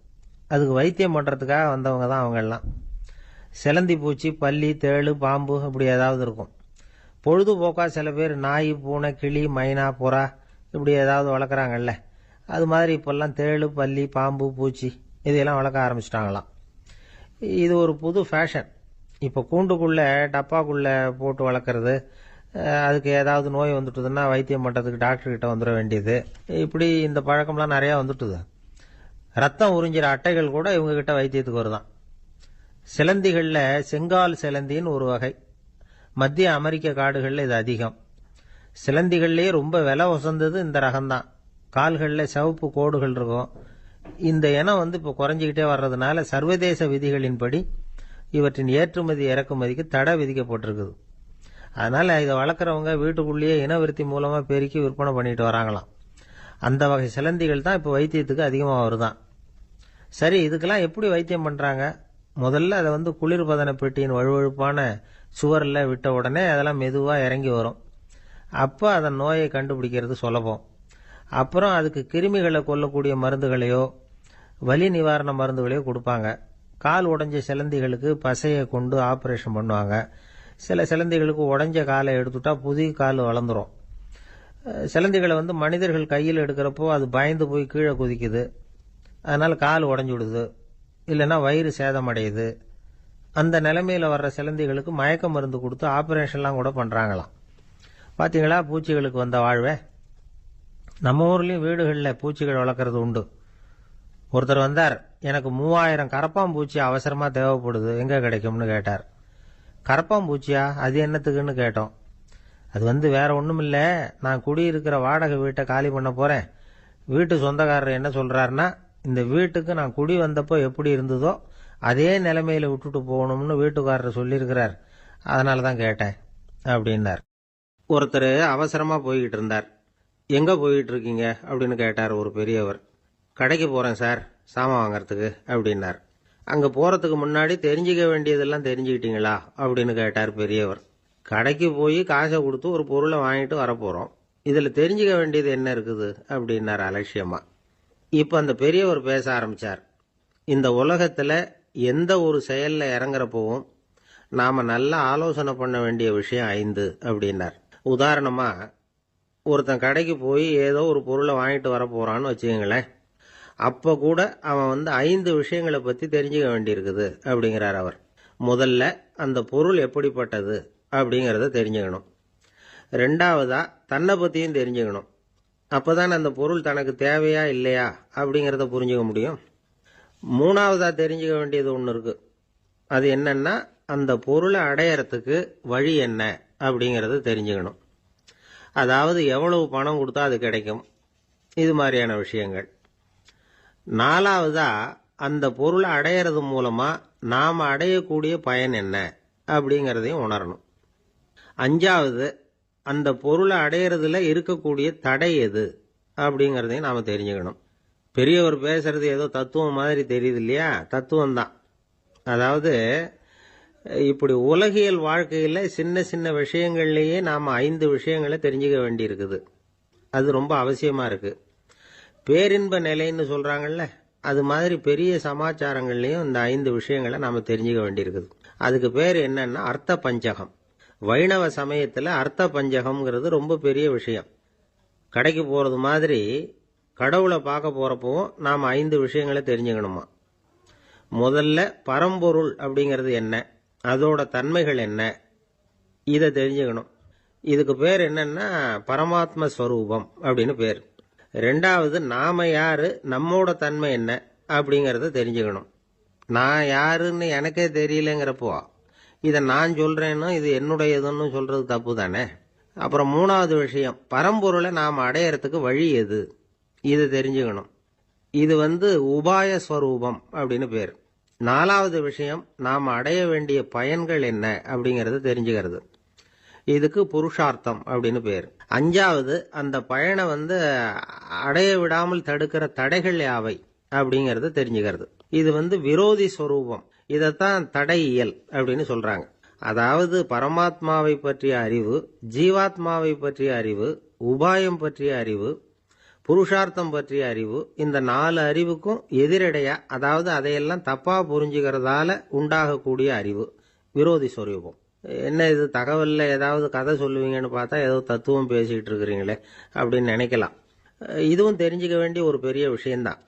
Speaker 1: அதுக்கு வைத்தியம் பண்ணுறதுக்காக வந்தவங்க தான் அவங்கெல்லாம். சிலந்தி பூச்சி, பல்லி, தேளு, பாம்பு இப்படி ஏதாவது இருக்கும். பொழுதுபோக்காக சில பேர் நாய், பூனை, கிளி, மைனா, புறா இப்படி ஏதாவது வளர்க்குறாங்கல்ல, அது மாதிரி இப்போல்லாம் தேளு, பல்லி, பாம்பு, பூச்சி இதையெல்லாம் வளர்க்க ஆரம்பிச்சிட்டாங்களாம். இது ஒரு புது ஃபேஷன். இப்போ கூண்டுக்குள்ளே டப்பாக்குள்ளே போட்டு வளர்க்குறது, அதுக்கு ஏதாவது நோய் வந்துட்டுதுன்னா வைத்தியம் பண்ணுறதுக்கு டாக்டர்கிட்ட வந்துட வேண்டியது, இப்படி இந்த பழக்கம்லாம் நிறையா வந்துட்டுது. ரத்தம் உறிஞ்சிற அட்டைகள் கூட இவங்ககிட்ட வைத்தியத்துக்கு வருதான். சிலந்திகளில் செங்கால் சிலந்தின்னு ஒரு வகை. மத்திய அமெரிக்க காடுகளில் இது அதிகம். சிலந்திகள்லேயே ரொம்ப விலை உசந்தது இந்த ரகம்தான். கால்களில் சிவப்பு கோடுகள் இருக்கும். இந்த இனம் இப்போ குறைஞ்சிக்கிட்டே வர்றதுனால சர்வதேச விதிகளின்படி இவற்றின் ஏற்றுமதி இறக்குமதிக்கு தடை விதிக்கப்பட்டிருக்குது. அதனால் இதை வளர்க்குறவங்க வீட்டுக்குள்ளேயே இனவிருத்தி மூலமாக பெருக்கி விற்பனை பண்ணிட்டு வராங்களாம். அந்த வகை சிலந்திகள் தான் இப்போ வைத்தியத்துக்கு அதிகமாக வருதான். சரி, இதுக்கெல்லாம் எப்படி வைத்தியம் பண்ணுறாங்க? முதல்ல அதை குளிர்பதன பெட்டியின் வழுவழுப்பான சுவரில் விட்ட உடனே அதெல்லாம் மெதுவாக இறங்கி வரும். அப்போ அதன் நோயை கண்டுபிடிக்கிறது சுலபம். அப்புறம் அதுக்கு கிருமிகளை கொல்லக்கூடிய மருந்துகளையோ வலி நிவாரண மருந்துகளையோ கொடுப்பாங்க. கால் உடைஞ்ச சிலந்திகளுக்கு பசையை கொண்டு ஆப்ரேஷன் பண்ணுவாங்க. சில சிலந்திகளுக்கு உடைஞ்ச காலை எடுத்துட்டா புதிய கால் வளர்ந்துடும். சிலந்திகளை மனிதர்கள் கையில் எடுக்கிறப்போ அது பயந்து போய் கீழே குதிக்குது, அதனால் கால் உடஞ்சி விடுது, இல்லைன்னா வயிறு சேதமடையுது. அந்த நிலைமையில் வர்ற சிலந்திகளுக்கு மயக்க மருந்து கொடுத்து ஆப்ரேஷன்லாம் கூட பண்ணுறாங்களாம். பார்த்தீங்களா பூச்சிகளுக்கு வந்த வாழ்வே. நம்ம ஊர்லேயும் வீடுகளில் பூச்சிகள் வளர்க்குறது உண்டு. ஒருத்தர் வந்தார், எனக்கு 3000 கரப்பாம்பூச்சி அவசரமாக தேவைப்படுது, எங்கே கிடைக்கும்னு கேட்டார். கரப்பாம்பூச்சியா, அது என்னத்துக்குன்னு கேட்டோம். அது வேற ஒன்றும் இல்லை, நான் குடியிருக்கிற வாடகை வீட்டை காலி பண்ண போகிறேன். வீட்டு சொந்தக்காரர் என்ன சொல்கிறாருன்னா, இந்த வீட்டுக்கு நான் குடி வந்தப்போ எப்படி இருந்ததோ அதே நிலைமையில் விட்டுட்டு போகணும்னு வீட்டுக்காரர் சொல்லியிருக்கிறார், அதனால தான் கேட்டேன் அப்படின்னார். ஒருத்தர் அவசரமாக போய்கிட்டு இருந்தார். எங்கே போய்கிட்டு இருக்கீங்க அப்படின்னு கேட்டார் ஒரு பெரியவர். கடைக்கு போகிறேன் சார், சாமான் வாங்கறதுக்கு அப்படின்னார். அங்கே போகிறதுக்கு முன்னாடி தெரிஞ்சிக்க வேண்டியதெல்லாம் தெரிஞ்சுக்கிட்டீங்களா அப்படின்னு கேட்டார் பெரியவர். கடைக்கு போய் காசை கொடுத்து ஒரு பொருளை வாங்கிட்டு வரப்போகிறோம், இதில் தெரிஞ்சிக்க வேண்டியது என்ன இருக்குது அப்படின்னார் அலட்சியமாக. இப்போ அந்த பெரியவர் பேச ஆரம்பித்தார். இந்த உலகத்தில் எந்த ஒரு செயலில் இறங்குறப்பவும் நாம் நல்லா ஆலோசனை பண்ண வேண்டிய விஷயம் 5 அப்படின்னார். உதாரணமாக, ஒருத்தன் கடைக்கு போய் ஏதோ ஒரு பொருளை வாங்கிட்டு வர போகிறான்னு வச்சுக்கங்களேன். அப்போ கூட அவன் 5 விஷயங்களை பற்றி தெரிஞ்சுக்க வேண்டியிருக்குது அப்படிங்கிறார் அவர். முதல்ல அந்த பொருள் எப்படிப்பட்டது அப்படிங்கிறத தெரிஞ்சுக்கணும். 2வதா தன்னை பற்றியும் தெரிஞ்சுக்கணும். அப்போ தான் அந்த பொருள் தனக்கு தேவையா இல்லையா அப்படிங்கிறத புரிஞ்சுக்க முடியும். 3வதா தெரிஞ்சுக்க வேண்டியது ஒன்று இருக்குது. அது என்னன்னா, அந்த பொருளை அடையறதுக்கு வழி என்ன அப்படிங்கிறத தெரிஞ்சுக்கணும். அதாவது எவ்வளவு பணம் கொடுத்தா அது கிடைக்கும், இது மாதிரியான விஷயங்கள். 4வதா அந்த பொருளை அடையிறது மூலமாக நாம் அடையக்கூடிய பயன் என்ன அப்படிங்கிறதையும் உணரணும். 5வது அந்த பொருளை அடையிறதுல இருக்கக்கூடிய தடை எது அப்படிங்கிறதையும் நாம் தெரிஞ்சுக்கணும். பெரியவர் பேசுறது ஏதோ தத்துவம் மாதிரி தெரியுது இல்லையா? தத்துவம்தான். அதாவது இப்படி உலகியல் வாழ்க்கையில் சின்ன சின்ன விஷயங்கள்லேயே நாம் 5 விஷயங்களை தெரிஞ்சுக்க வேண்டியிருக்குது. அது ரொம்ப அவசியமாக இருக்குது. பேரின்ப நிலைன்னு சொல்கிறாங்கல்ல, அது மாதிரி பெரிய சமாச்சாரங்கள்லேயும் இந்த 5 விஷயங்களை நாம் தெரிஞ்சுக்க வேண்டியிருக்குது. அதுக்கு பேர் என்னன்னா அர்த்த பஞ்சகம். வைணவ சமயத்தில் அர்த்த பஞ்சகம்ங்கிறது ரொம்ப பெரிய விஷயம். கடைக்கு போகிறது மாதிரி கடவுளை பார்க்க போகிறப்பவும் நாம் 5 விஷயங்களை தெரிஞ்சுக்கணுமா. முதல்ல பரம்பொருள் அப்படிங்கிறது என்ன, அதோட தன்மைகள் என்ன, இதை தெரிஞ்சுக்கணும். இதுக்கு பேர் என்னன்னா பரமாத்ம ஸ்வரூபம் அப்படின்னு பேர். ரெண்டாவது நாம யாரு, நம்மோட தன்மை என்ன அப்படிங்கிறத தெரிஞ்சுக்கணும். நான் யாருன்னு எனக்கே தெரியலங்கிறப்போ இதை நான் சொல்றேன்னு இது என்னுடையதுன்னு சொல்றது தப்பு தானே. அப்புறம் மூணாவது விஷயம், பரம்பொருளை நாம் அடையறதுக்கு வழி எது, இது தெரிஞ்சுக்கணும். இது உபாய ஸ்வரூபம் அப்படின்னு பேர். நாலாவது விஷயம், நாம் அடைய வேண்டிய பயன்கள் என்ன அப்படிங்கறது தெரிஞ்சுக்கிறது. இதுக்கு புருஷார்த்தம் அப்படின்னு பேர். அஞ்சாவது, அந்த பயனை அடைய விடாமல் தடுக்கிற தடைகள் யாவை அப்படிங்கறது தெரிஞ்சுக்கிறது. இது விரோதி ஸ்வரூபம். இதைத்தான் தடையியல் அப்படின்னு சொல்றாங்க. அதாவது பரமாத்மாவை பற்றிய அறிவு, ஜீவாத்மாவை பற்றிய அறிவு, உபாயம் பற்றிய அறிவு, புருஷார்த்தம் பற்றிய அறிவு, இந்த 4 அறிவுக்கும் எதிரடையா, அதாவது அதையெல்லாம் தப்பா புரிஞ்சுக்கிறதால உண்டாகக்கூடிய அறிவு விரோதி ஸ்வரூபம். என்ன இது தகவல்ல ஏதாவது கதை சொல்லுவீங்கன்னு பார்த்தா ஏதோ தத்துவம் பேசிக்கிட்டு இருக்கிறீங்களே அப்படின்னு நினைக்கலாம். இதுவும் தெரிஞ்சுக்க வேண்டிய ஒரு பெரிய விஷயம்தான்.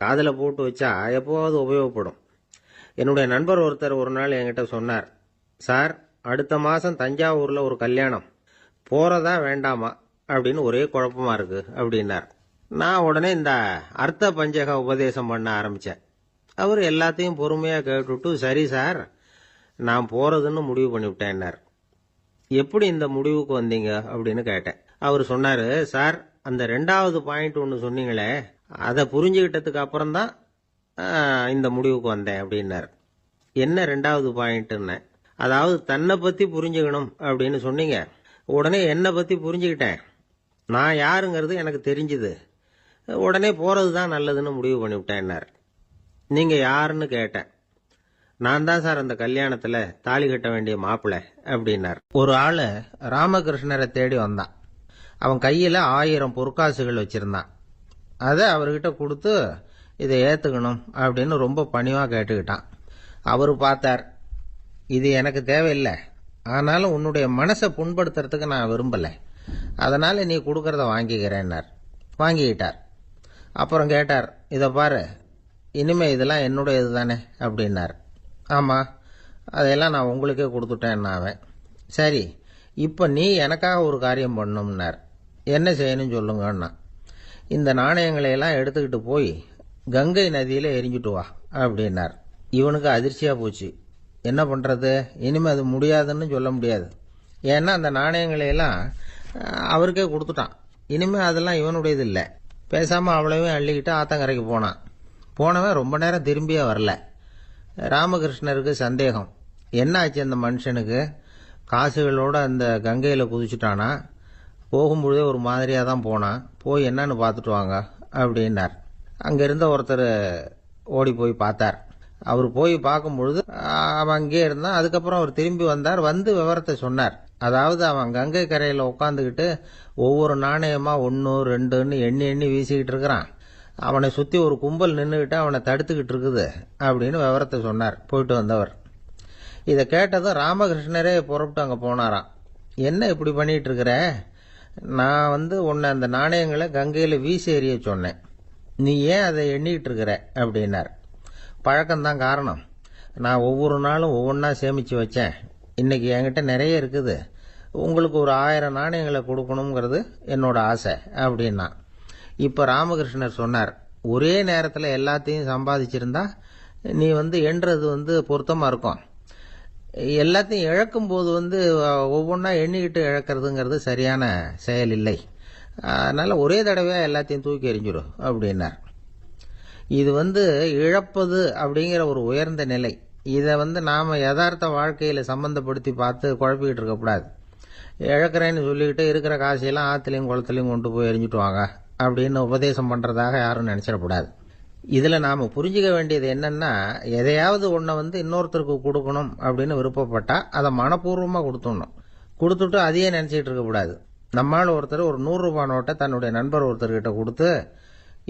Speaker 1: காதில் போட்டு வச்சா எப்போவாவது உபயோகப்படும். என்னுடைய நண்பர் ஒருத்தர் ஒரு நாள் என்கிட்ட சொன்னார், சார் அடுத்த மாதம் தஞ்சாவூரில் ஒரு கல்யாணம், போகிறதா வேண்டாமா அப்படின்னு ஒரே குழப்பமா இருக்கு அப்படின்னார். நான் உடனே இந்த அர்த்த பஞ்சக உபதேசம் பண்ண ஆரம்பித்தேன். அவர் எல்லாத்தையும் பொறுமையாக கேட்டுவிட்டு, சரி சார் நான் போகிறதுன்னு முடிவு பண்ணிவிட்டேன்னார். எப்படி இந்த முடிவுக்கு வந்தீங்க அப்படின்னு கேட்டேன். அவர் சொன்னார், சார் அந்த 2வது பாயிண்ட் ஒன்று சொன்னீங்களே, அதை புரிஞ்சுக்கிட்டதுக்கு அப்புறம்தான் இந்த முடிவுக்கு வந்தேன் அப்படின்னார். என்ன 2வது பாயிண்ட்டுன்னு? அதாவது தன்னை பற்றி புரிஞ்சுக்கணும் அப்படின்னு சொன்னீங்க. உடனே என்னை பற்றி புரிஞ்சுக்கிட்டேன், நான் யாருங்கிறது எனக்கு தெரிஞ்சுது, உடனே போகிறது தான் நல்லதுன்னு முடிவு பண்ணிவிட்டேன்னார். நீங்கள் யாருன்னு கேட்டேன். நான் தான் சார் அந்த கல்யாணத்தில் தாலி கட்ட வேண்டிய மாப்பிள்ளை அப்படின்னார். ஒரு ஆள் ராமகிருஷ்ணரை தேடி வந்தான். அவன் கையில் 1000 பொற்காசுகள் வச்சுருந்தான். அதை அவர்கிட்ட கொடுத்து இதை ஏற்றுக்கணும் அப்படின்னு ரொம்ப பணிவாக கேட்டுக்கிட்டான். அவர் பார்த்தார், இது எனக்கு தேவையில்லை, ஆனாலும் உன்னுடைய மனசை புண்படுத்துறதுக்கு நான் விரும்பலை, அதனால் நீ கொடுக்கறத வாங்கிக்கிறேன்னார். வாங்கிக்கிட்டார். அப்புறம் கேட்டார், இதை பாரு இனிமே இதெல்லாம் என்னுடையது தானே அப்படின்னார். ஆமாம், அதையெல்லாம் நான் உங்களுக்கே கொடுத்துட்டேன்னாவேன். சரி, இப்போ நீ எனக்காக ஒரு காரியம் பண்ணணும்னார். என்ன செய்யணும்னு சொல்லுங்கன்னா, இந்த நாணயங்களையெல்லாம் எடுத்துக்கிட்டு போய் கங்கை நதியில் எரிஞ்சுட்டு வா அப்படின்னார். இவனுக்கு அதிர்ச்சியாக போச்சு. என்ன பண்ணுறது, இனிமேல் அது முடியாதுன்னு சொல்ல முடியாது. ஏன்னா அந்த நாணயங்களையெல்லாம் அவருக்கே கொடுத்துட்டான். இனிமேல் அதெல்லாம் இவனுடையது இல்லை. பேசாமல் அவ்வளவே அள்ளிக்கிட்டு ஆத்தங்கரைக்கு போனான். போனவன் ரொம்ப நேரம் திரும்பியே வரல. ராமகிருஷ்ணருக்கு சந்தேகம், என்ன ஆச்சு அந்த மனுஷனுக்கு, காசுகளோட அந்த கங்கையில் குதிச்சுட்டானா, போகும்பொழுதே ஒரு மாதிரியாக தான் போனான், போய் என்னன்னு பார்த்துட்டு வாங்க அப்படின்னார். அங்கே இருந்த ஒருத்தர் ஓடி போய் பார்த்தார். அவர் போய் பார்க்கும்பொழுது அவன் அங்கே இருந்தான். அதுக்கப்புறம் அவர் திரும்பி வந்தார். விவரத்தை சொன்னார். அதாவது அவன் கங்கை கரையில் உட்காந்துக்கிட்டு ஒவ்வொரு நாணயமா 1 2ன்னு எண்ணி எண்ணி வீசிக்கிட்டு இருக்கிறான். அவனை சுற்றி ஒரு கும்பல் நின்றுக்கிட்டு அவனை தடுத்துக்கிட்டு இருக்குது அப்படின்னு விவரத்தை சொன்னார் போயிட்டு வந்தவர். இதை கேட்டதும் ராமகிருஷ்ணரே புறப்பட்டு அங்கே போனாராம். என்ன இப்படி பண்ணிட்டு இருக்கிற, நான் உன்னை அந்த நாணயங்களை கங்கையில் வீசி எறிய சொன்னேன், நீ ஏன் அதை எண்ணிக்கிட்டு இருக்கிற அப்படின்னார். பழக்கம்தான் காரணம், நான் ஒவ்வொரு நாளும் ஒவ்வொன்றா சேமித்து வச்சேன், இன்னைக்கு என்கிட்ட நிறைய இருக்குது, உங்களுக்கு ஒரு 1000 நாணயங்களை கொடுக்கணுங்கிறது என்னோட ஆசை அப்படின்னா. இப்போ ராமகிருஷ்ணர் சொன்னார், ஒரே நேரத்தில் எல்லாத்தையும் சம்பாதிச்சிருந்தா நீ எண்ணுறது பொருத்தமாக இருக்கும். எல்லாத்தையும் இழக்கும் போது ஒவ்வொன்றா எண்ணிக்கிட்டு இழக்கிறதுங்கிறது சரியான செயல் இல்லை. அதனால் ஒரே தடவையாக எல்லாத்தையும் தூக்கி எறிஞ்சிடும் அப்படின்னார். இது இழப்பது அப்படிங்கிற ஒரு உயர்ந்த நிலை. இதை நாம் யதார்த்த வாழ்க்கையில் சம்பந்தப்படுத்தி பார்த்து குழப்பிக்கிட்டு இருக்கக்கூடாது. இழக்கிறேன்னு சொல்லிக்கிட்டு இருக்கிற காசையெல்லாம் ஆற்றுலையும் குளத்துலையும் கொண்டு போய் எரிஞ்சுட்டு வாங்க அப்படின்னு உபதேசம் பண்ணுறதாக யாரும் நினச்சிடக்கூடாது. இதில் நாம் புரிஞ்சுக்க வேண்டியது என்னன்னா, எதையாவது ஒன்றை இன்னொருத்தருக்கு கொடுக்கணும் அப்படின்னு விருப்பப்பட்டால் அதை மனப்பூர்வமாக கொடுத்துடணும். கொடுத்துட்டு அதையே நினச்சிக்கிட்டு இருக்கக்கூடாது. நம்மால் ஒருத்தர் ஒரு 100 ரூபாய் நோட்டை தன்னுடைய நண்பர் ஒருத்தர்கிட்ட கொடுத்து,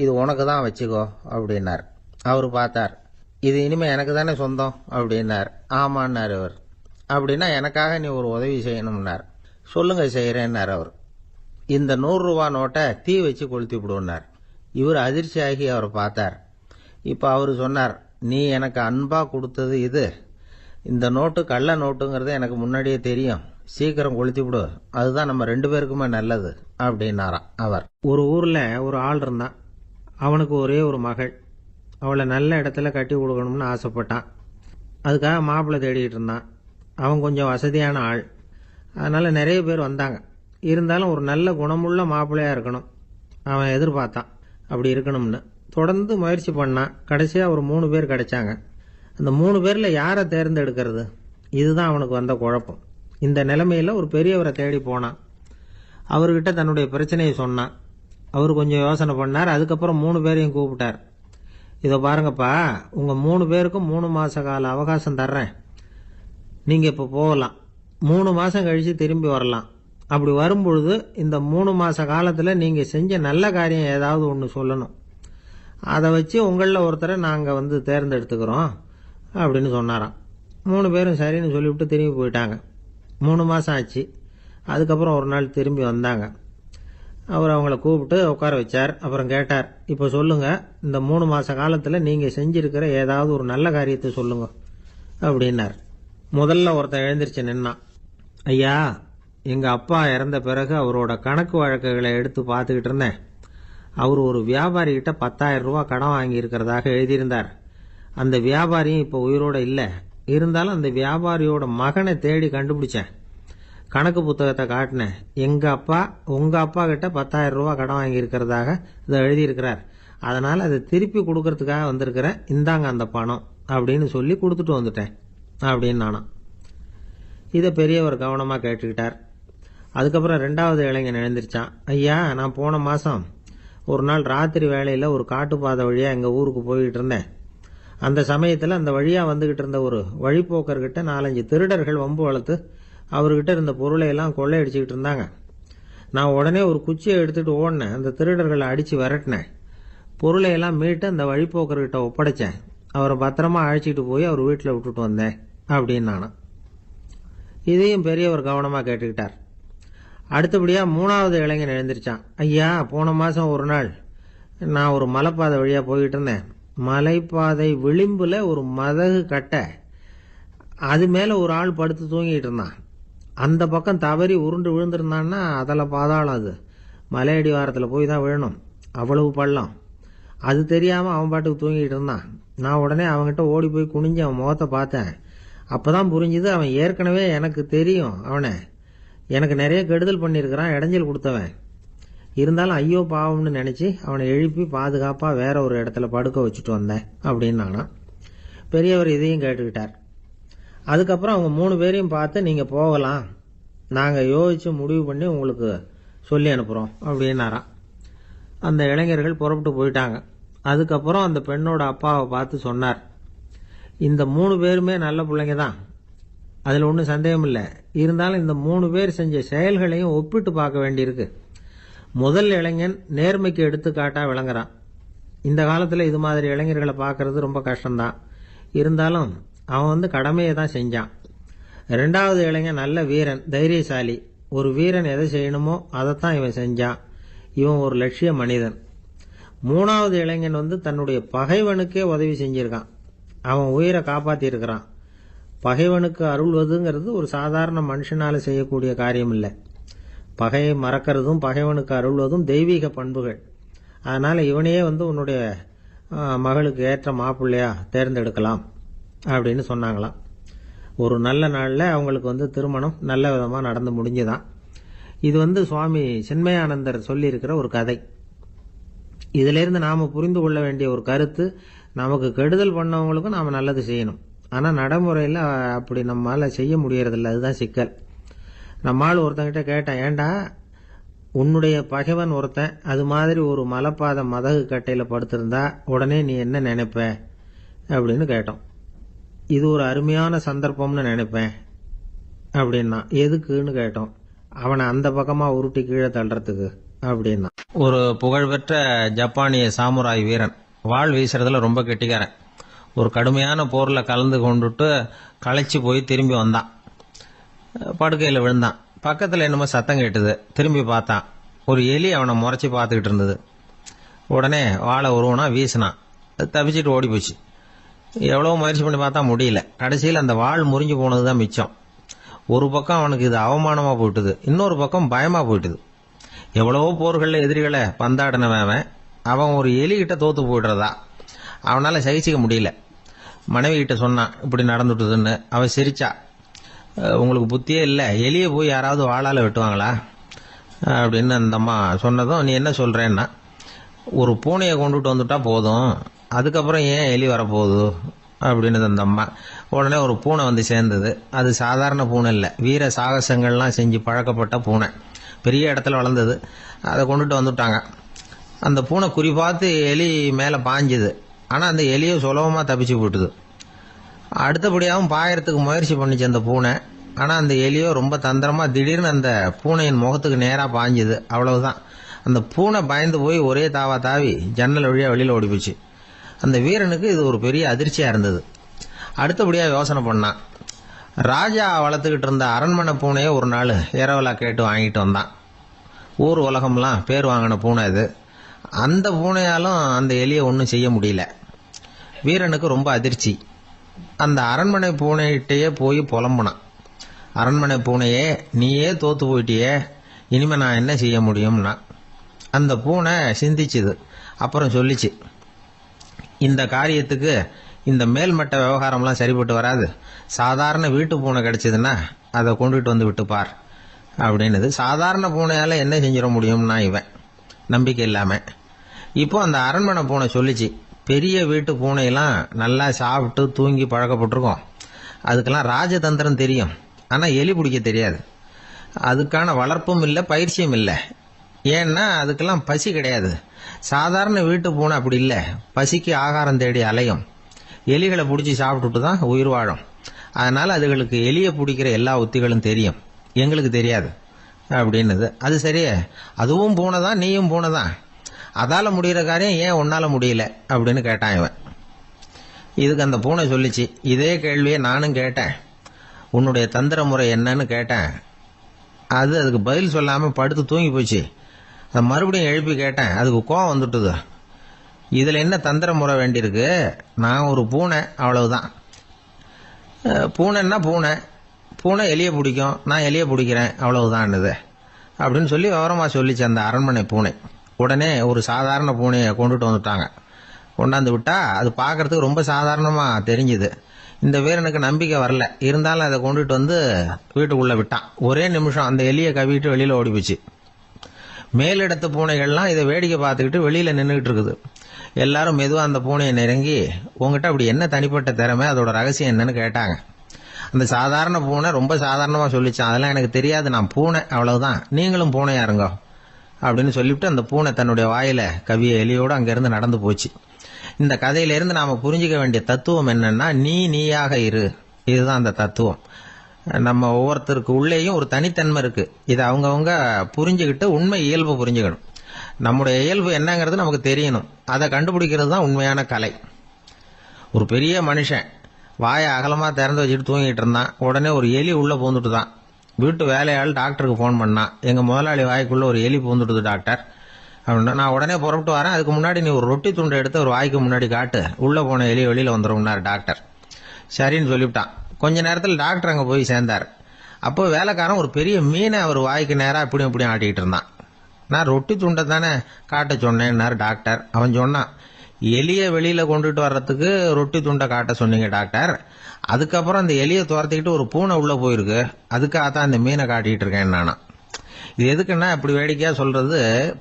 Speaker 1: இது உனக்கு தான் வச்சுக்கோ அப்படின்னார். அவர் பார்த்தார், இது இனிமேல் எனக்கு தானே சொந்தம் அப்படின்னார். ஆமான்னார் அவர். அப்படின்னா எனக்காக நீ ஒரு உதவி செய்யணும்னார். சொல்லுங்க செய்கிறேன்னார் அவர். இந்த 100 ரூபாய் நோட்டை தீ வச்சு கொளுத்தி விடுனார். இவர் அதிர்ச்சியாகி அவரை பார்த்தார். இப்போ அவர் சொன்னார், நீ எனக்கு அன்பாக கொடுத்தது இது, இந்த நோட்டு கள்ள நோட்டுங்கிறது எனக்கு முன்னாடியே தெரியும், சீக்கிரம் கொளுத்தி விடு, அதுதான் நம்ம 2 பேருக்குமே நல்லது அப்படின்னாராம் அவர். ஒரு ஊரில் ஒரு ஆள் இருந்தான். அவனுக்கு ஒரே ஒரு மகள். அவளை நல்ல இடத்துல கட்டி கொடுக்கணும்னு ஆசைப்பட்டான். அதுக்காக மாப்பிள்ளை தேடிக்கிட்டு இருந்தான். அவன் கொஞ்சம் வசதியான ஆள், அதனால் நிறைய பேர் வந்தாங்க. இருந்தாலும் ஒரு நல்ல குணமுள்ள மாப்பிள்ளையாக இருக்கணும் அவன் எதிர்பார்த்தான். அப்படி இருக்கணும்னு தொடர்ந்து முயற்சி பண்ணான். கடைசியாக ஒரு 3 பேர் கிடைச்சாங்க. அந்த 3 பேரில் யாரை தேர்ந்தெடுக்கிறது, இதுதான் அவனுக்கு வந்த குழப்பம். இந்த நிலைமையில் ஒரு பெரியவரை தேடி போனான். அவர்கிட்ட தன்னுடைய பிரச்சனையை சொன்னான். அவர் கொஞ்சம் யோசனை பண்ணார். அதுக்கப்புறம் 3 பேரையும் கூப்பிட்டார். இதை பாருங்கப்பா, உங்கள் 3 பேருக்கும் 3 மாத கால அவகாசம் தர்றேன். நீங்கள் இப்போ போகலாம். 3 மாதம் கழித்து திரும்பி வரலாம். அப்படி வரும்பொழுது இந்த 3 மாத காலத்தில் நீங்கள் செஞ்ச நல்ல காரியம் ஏதாவது ஒன்று சொல்லணும். அதை வச்சு உங்களில் ஒருத்தரை நாங்கள் தேர்ந்தெடுத்துக்கிறோம் அப்படின்னு சொன்னாராம். 3 பேரும் சரின்னு சொல்லிவிட்டு திரும்பி போயிட்டாங்க. 3 மாதம் ஆச்சு. அதுக்கப்புறம் ஒரு நாள் திரும்பி வந்தாங்க. அவர் அவங்கள கூப்பிட்டு உட்கார வச்சார். அப்புறம் கேட்டார், இப்போ சொல்லுங்கள், இந்த 3 மாத காலத்தில் நீங்கள் செஞ்சிருக்கிற ஏதாவது ஒரு நல்ல காரியத்தை சொல்லுங்க அப்படின்னார். முதல்ல ஒருத்தன் எழுந்திருச்சு நின்னான். ஐயா, எங்கள் அப்பா இறந்த பிறகு அவரோட கணக்கு வழக்குகளை எடுத்து பார்த்துக்கிட்டு இருந்தேன். அவர் ஒரு வியாபாரிகிட்ட 10,000 ரூபாய் கடன் வாங்கியிருக்கிறதாக எழுதியிருந்தார். அந்த வியாபாரியும் இப்போ உயிரோடு இல்லை. இருந்தாலும் அந்த வியாபாரியோட மகனை தேடி கண்டுபிடிச்சேன். கணக்கு புத்தகத்தை காட்டினேன். எங்கள் அப்பா உங்கள் அப்பா கிட்ட 10,000 ரூபாய் கடன் வாங்கியிருக்கிறதாக இதை எழுதியிருக்கிறார். அதனால் அதை திருப்பி கொடுக்கறதுக்காக வந்திருக்கிறேன். இந்தாங்க அந்த பணம் அப்படின்னு சொல்லி கொடுத்துட்டு வந்துட்டேன் அப்படின்னு நானாம். இதை பெரியவர் கவனமாக கேட்டுக்கிட்டார். அதுக்கப்புறம் 2வது இளைஞன் எழுந்திருச்சான். ஐயா, நான் போன மாதம் ஒரு நாள் ராத்திரி வேளையில் ஒரு காட்டுப்பாதை வழியாக எங்கள் ஊருக்கு போய்கிட்டு இருந்தேன். அந்த சமயத்தில் அந்த வழியாக வந்துக்கிட்டு இருந்த ஒரு வழிப்போக்கர்கிட்ட 4-5 திருடர்கள் வம்பு வளர்த்து அவர்கிட்ட இருந்த பொருளை எல்லாம் கொள்ளையடிச்சிக்கிட்டு இருந்தாங்க. நான் உடனே ஒரு குச்சியை எடுத்துகிட்டு ஓடினேன். அந்த திருடர்களை அடித்து விரட்டினேன். பொருளை எல்லாம் மீட்டு அந்த வழிப்போக்கர்கிட்ட ஒப்படைச்சேன். அவரை பத்திரமா அழைச்சிட்டு போய் அவர் வீட்டில் விட்டுட்டு வந்தேன் அப்படின்னு நானும். இதையும் பெரியவர் கவனமாக கேட்டுக்கிட்டார். அடுத்தபடியாக 3வது இளைஞன் எழுந்திருச்சான். ஐயா, போன மாதம் ஒரு நாள் நான் ஒரு மலைப்பாதை வழியாக போய்கிட்டு இருந்தேன். மலைப்பாதை விளிம்பில் ஒரு மதகு கட்டை, அது மேலே ஒரு ஆள் படுத்து தூங்கிட்டு இருந்தான். அந்த பக்கம் தவறி உருண்டு விழுந்திருந்தான்னா அதில் பாதாளம். அது மலையடி வாரத்தில் போய் தான் விழணும். அவ்வளவு பள்ளம். அது தெரியாமல் அவன் பாட்டுக்கு தூங்கிட்டு இருந்தான். நான் உடனே அவன்கிட்ட ஓடி போய் குனிஞ்சு அவன் முகத்தை பார்த்தேன். அப்போ தான் புரிஞ்சுது, அவன் ஏற்கனவே எனக்கு தெரியும். அவனை எனக்கு நிறைய கெடுதல் பண்ணியிருக்கிறான், இடைஞ்சல் கொடுத்தவன். இருந்தாலும் ஐயோ பாவம்னு நினச்சி அவனை எழுப்பி பாதுகாப்பாக வேற ஒரு இடத்துல படுக்க வச்சுட்டு வந்தேன் அப்படின்னு நானா. பெரியவர் இதையும் கேட்டுக்கிட்டார். அதுக்கப்புறம் அவங்க 3 பேரையும் பார்த்து, நீங்கள் போகலாம், நாங்கள் யோசித்து முடிவு பண்ணி உங்களுக்கு சொல்லி அனுப்புகிறோம் அப்படின்னாராம். அந்த இளைஞர்கள் புறப்பட்டு போயிட்டாங்க. அதுக்கப்புறம் அந்த பெண்ணோட அப்பாவை பார்த்து சொன்னார், இந்த 3 பேருமே நல்ல பிள்ளைங்க தான், அதில் ஒன்றும் சந்தேகம் இல்லை. இருந்தாலும் இந்த 3 பேர் செஞ்ச செயல்களையும் ஒப்பிட்டு பார்க்க வேண்டியிருக்கு. முதல் இளைஞன் நேர்மைக்கு எடுத்துக்காட்டாக விளங்குறான். இந்த காலத்தில் இது மாதிரி இளைஞர்களை பார்க்கறது ரொம்ப கஷ்டம்தான். இருந்தாலும் அவன் கடமையை தான் செஞ்சான். 2வது இளைஞன் நல்ல வீரன், தைரியசாலி. ஒரு வீரன் எதை செய்யணுமோ அதைத்தான் இவன் செஞ்சான். இவன் ஒரு லட்சிய மனிதன். 3வது இளைஞன் தன்னுடைய பகைவனுக்கே உதவி செஞ்சிருக்கான். அவன் உயிரை காப்பாற்றியிருக்கிறான். பகைவனுக்கு அருள்வதுங்கிறது ஒரு சாதாரண மனுஷனால் செய்யக்கூடிய காரியம் இல்லை. பகையை மறக்கிறதும் பகைவனுக்கு அருள்வதும் தெய்வீக பண்புகள். அதனால் இவனையே உன்னுடைய மகளுக்கு ஏற்ற மாப்பிள்ளையா தேர்ந்தெடுக்கலாம் அப்படின்னு சொன்னாங்களாம். ஒரு நல்ல நாளில் அவங்களுக்கு திருமணம் நல்ல விதமாக நடந்து முடிஞ்சுதான். இது சுவாமி சின்மயானந்தர் சொல்லியிருக்கிற ஒரு கதை. இதிலிருந்து நாம் புரிந்து கொள்ள வேண்டிய ஒரு கருத்து, நமக்கு கெடுதல் பண்ணவங்களுக்கும் நாம் நல்லது செய்யணும். ஆனால் நடைமுறையில் அப்படி நம்மளால் செய்ய முடியறதில்ல. அதுதான் சிக்கல். நம்மால் ஒருத்தங்கிட்ட கேட்டேன், ஏண்டா உன்னுடைய பகைவன் ஒருத்தன் அது மாதிரி ஒரு மலைப்பாத மதகு கட்டையில் படுத்திருந்தா உடனே நீ என்ன நினைப்ப அப்படின்னு கேட்டோம். இது ஒரு அருமையான சந்தர்ப்பம்னு நினைப்பேன் அப்படின்னா. எதுக்குன்னு கேட்டோம். அவனை அந்த பக்கமாக உருட்டி கீழே தள்ளுறதுக்கு அப்படின்னா. ஒரு புகழ்பெற்ற ஜப்பானிய சாமுராய் வீரன் வாள் வீசுறதுல ரொம்ப கெட்டிக்காரன். ஒரு கடுமையான போரில் கலந்து கொண்டுட்டு களைச்சி போய் திரும்பி வந்தான். படுக்கையில் விழுந்தான். பக்கத்தில் என்னமோ சத்தம் கேட்டுது. திரும்பி பார்த்தான். ஒரு எலி அவனை முறைச்சி பார்த்துக்கிட்டு இருந்தது. உடனே வாழை உருவனா வீசினான். அது தப்பிச்சிட்டு ஓடி போச்சு. எவ்வளோ முயற்சி பண்ணி பார்த்தா முடியல. கடைசியில் அந்த வாள் முறிஞ்சு போனது தான் மிச்சம். ஒரு பக்கம் அவனுக்கு இது அவமானமாக போயிட்டுது, இன்னொரு பக்கம் பயமாக போயிட்டுது. எவ்வளவோ போர்களில் எதிரிகளை பந்தாடினவன் அவன் ஒரு எலிகிட்ட தோத்து போய்டுறதா அவனால் சகிச்சிக்க முடியல. மனைவி கிட்ட சொன்னான் இப்படி நடந்துட்டுதுன்னு. அவன் சிரிச்சா. உங்களுக்கு புத்தியே இல்லை, எலியை போய் யாராவது வாளால் வெட்டுவாங்களா அப்படின்னு அந்த அம்மா சொன்னதும், நீ என்ன சொல்கிறேன்னா, ஒரு பூனையை கொண்டுட்டு வந்துட்டா போதும், அதுக்கப்புறம் ஏன் எலி வரப்போகுது அப்படின்னு அந்த அம்மா. உடனே ஒரு பூனை வந்து சேர்ந்தது. அது சாதாரண பூனை இல்லை, வீர சாகசங்கள்லாம் செஞ்சு பழக்கப்பட்ட பூனை. பெரிய இடத்துல வளர்ந்தது. அதை கொண்டுட்டு வந்துட்டாங்க. அந்த பூனை குறி பார்த்து எலி மேலே பாஞ்சுது. ஆனால் அந்த எலியை சுலபமாக தப்பிச்சு போட்டுது. அடுத்தபடியாகவும் பாயறதுக்கு முயற்சி பண்ணிச்சு அந்த பூனை. ஆனால் அந்த எலியோ ரொம்ப தந்திரமாக திடீர்னு அந்த பூனையின் முகத்துக்கு நேராக பாஞ்சுது. அவ்வளவுதான். அந்த பூனை பயந்து போய் ஒரே தாவி ஜன்னல் வழியாக வெளியில் ஓடி போச்சு. அந்த வீரனுக்கு இது ஒரு பெரிய அதிர்ச்சியாக இருந்தது. அடுத்தபடியாக யோசனை பண்ணான். ராஜா வளர்த்துக்கிட்டு இருந்த அரண்மனை பூனையை ஒரு நாள் இரவலா கேட்டு வாங்கிட்டு வந்தான். ஊர் உலகம்லாம் பேர் வாங்கின பூனை இது. அந்த பூனையாலும் அந்த எலியை ஒன்றும் செய்ய முடியல. வீரனுக்கு ரொம்ப அதிர்ச்சி. அந்த அரண்மனை பூனைகிட்டேயே போய் புலம்புனான். அரண்மனை பூனையே, நீயே தோத்து போயிட்டியே, இனிமே நான் என்ன செய்ய முடியும்னா. அந்த பூனை சிந்திச்சுது. அப்புறம் சொல்லிச்சு, இந்த காரியத்துக்கு இந்த மேல்மட்ட விவகாரம்லாம் சரிப்பட்டு வராது. சாதாரண வீட்டு பூனை கிடைச்சதுன்னா அதை கொண்டுட்டு வந்து விட்டுப்பார் அப்படின்னது. சாதாரண பூனையால் என்ன செஞ்சிட முடியும்னா இவன் நம்பிக்கை இல்லாமல். இப்போ அந்த அரண்மனை பூனை சொல்லிச்சு, பெரிய வீட்டு பூனையெல்லாம் நல்லா சாப்பிட்டு தூங்கி பழக்கப்பட்டிருக்கோம். அதுக்கெல்லாம் ராஜதந்திரம் தெரியும். ஆனால் எலி பிடிக்க தெரியாது. அதுக்கான வளர்ப்பும் இல்லை, பயிற்சியும் இல்லை. ஏன்னா அதுக்கெல்லாம் பசி கிடையாது. சாதாரண வீட்டு பூனை அப்படி இல்லை. பசிக்கு ஆகாரம் தேடி அலையும். எலிகளை பிடிச்சி சாப்பிட்டுட்டு தான் உயிர் வாழும். அதனால் அதுகளுக்கு எலியை பிடிக்கிற எல்லா உத்திகளும் தெரியும், எங்களுக்கு தெரியாது அப்படின்னது. அது சரியே, அதுவும் பூனை தான், நீயும் பூனை தான். அதால் முடிகிற காரியம் ஏன் உன்னால் முடியல அப்படின்னு கேட்டான் இவன். இதுக்கு அந்த பூனை சொல்லிச்சு, இதே கேள்வியை நானும் கேட்டேன். உன்னுடைய தந்திர முறை என்னன்னு கேட்டேன். அதுக்கு பதில் சொல்லாமல் படுத்து தூங்கி போச்சு. அதை மறுபடியும் எழுப்பி கேட்டேன். அதுக்கு கோவம் வந்துட்டுது. இதில் என்ன தந்திர முறை வேண்டியிருக்கு? நான் ஒரு பூனை, அவ்வளவுதான். பூனைன்னா பூனை, பூனை எலியை பிடிக்கும், நான் எலியை பிடிக்கிறேன், அவ்வளவுதான்னுது அப்படின்னு சொல்லி விவரமாக சொல்லிச்சு அந்த அரண்மனை பூனை. உடனே ஒரு சாதாரண பூனையை கொண்டுட்டு வந்துட்டாங்க. கொண்டாந்து விட்டா அது பார்க்கறதுக்கு ரொம்ப சாதாரணமாக தெரிஞ்சுது. இந்த வீரனுக்கு நம்பிக்கை வரல. இருந்தாலும் அதை கொண்டுட்டு வந்து வீட்டுக்குள்ளே விட்டான். ஒரே நிமிஷம் அந்த எலியை கவிட்டு வெளியில் ஓடிப்போச்சு. மேலிடத்து பூனைகள்லாம் இதை வேடிக்கை பார்த்துக்கிட்டு வெளியில் நின்றுக்கிட்டு இருக்குது. எல்லாரும் மெதுவாக அந்த பூனையை நெருங்கி, உங்ககிட்ட அப்படி என்ன தனிப்பட்ட திறமை, அதோட ரகசியம் என்னன்னு கேட்டாங்க. அந்த சாதாரண பூனை ரொம்ப சாதாரணமாக சொல்லிச்சான், அதெல்லாம் எனக்கு தெரியாது, நான் பூனை, அவ்வளவுதான், நீங்களும் பூனையா இருங்க அப்படின்னு சொல்லிவிட்டு அந்த பூனை தன்னுடைய வாயில கவிய எலியோடு அங்கேருந்து நடந்து போச்சு. இந்த கதையிலேருந்து நாம் புரிஞ்சிக்க வேண்டிய தத்துவம் என்னன்னா, நீயாக இரு. இதுதான் அந்த தத்துவம். நம்ம ஒவ்வொருத்தருக்கு உள்ளேயும் ஒரு தனித்தன்மை இருக்கு. இதை அவங்கவுங்க புரிஞ்சுக்கிட்டு உண்மை இயல்பு புரிஞ்சுக்கணும். நம்முடைய இயல்பு என்னங்கிறது நமக்கு தெரியணும். அதை கண்டுபிடிக்கிறது தான் உண்மையான கலை. ஒரு பெரிய மனுஷன் வாயை அகலமாக திறந்து வச்சுட்டு தூங்கிட்டு இருந்தான். உடனே ஒரு எலி உள்ளே பூந்துட்டு தான். வீட்டு வேலையாள் டாக்டருக்கு ஃபோன் பண்ணான், எங்கள் முதலாளி வாய்க்குள்ளே ஒரு எலி பூந்துட்டுது டாக்டர் அப்படின்னா. நான் உடனே புறப்பட்டு வரேன், அதுக்கு முன்னாடி நீ ஒரு ரொட்டி துண்டை எடுத்து ஒரு வாய்க்கு முன்னாடி காட்டு, உள்ளே போன எலி வெளியில் வந்துடும்னார் டாக்டர். சரின்னு சொல்லிவிட்டான். கொஞ்ச நேரத்தில் டாக்டர் அங்கே போய் சேர்ந்தார். அப்போ வேலைக்காரன் ஒரு பெரிய மீனை அவர் வாய்க்கு நேராக இப்படியும் இப்படியும் ஆட்டிக்கிட்டு இருந்தான். நான் ரொட்டி துண்டை தானே காட்ட சொன்னேன்னார் டாக்டர். அவன் சொன்னான், எலியை வெளியில் கொண்டுட்டு வர்றதுக்கு ரொட்டி துண்டை காட்ட சொன்னீங்க டாக்டர், அதுக்கப்புறம் அந்த எலியை துரத்திக்கிட்டு ஒரு பூனை உள்ளே போயிருக்கு, அதுக்காகத்தான் இந்த மீனை காட்டிக்கிட்டு இருக்கேன் நானா. இது எதுக்குன்னா, இப்படி வேடிக்கையாக சொல்றது,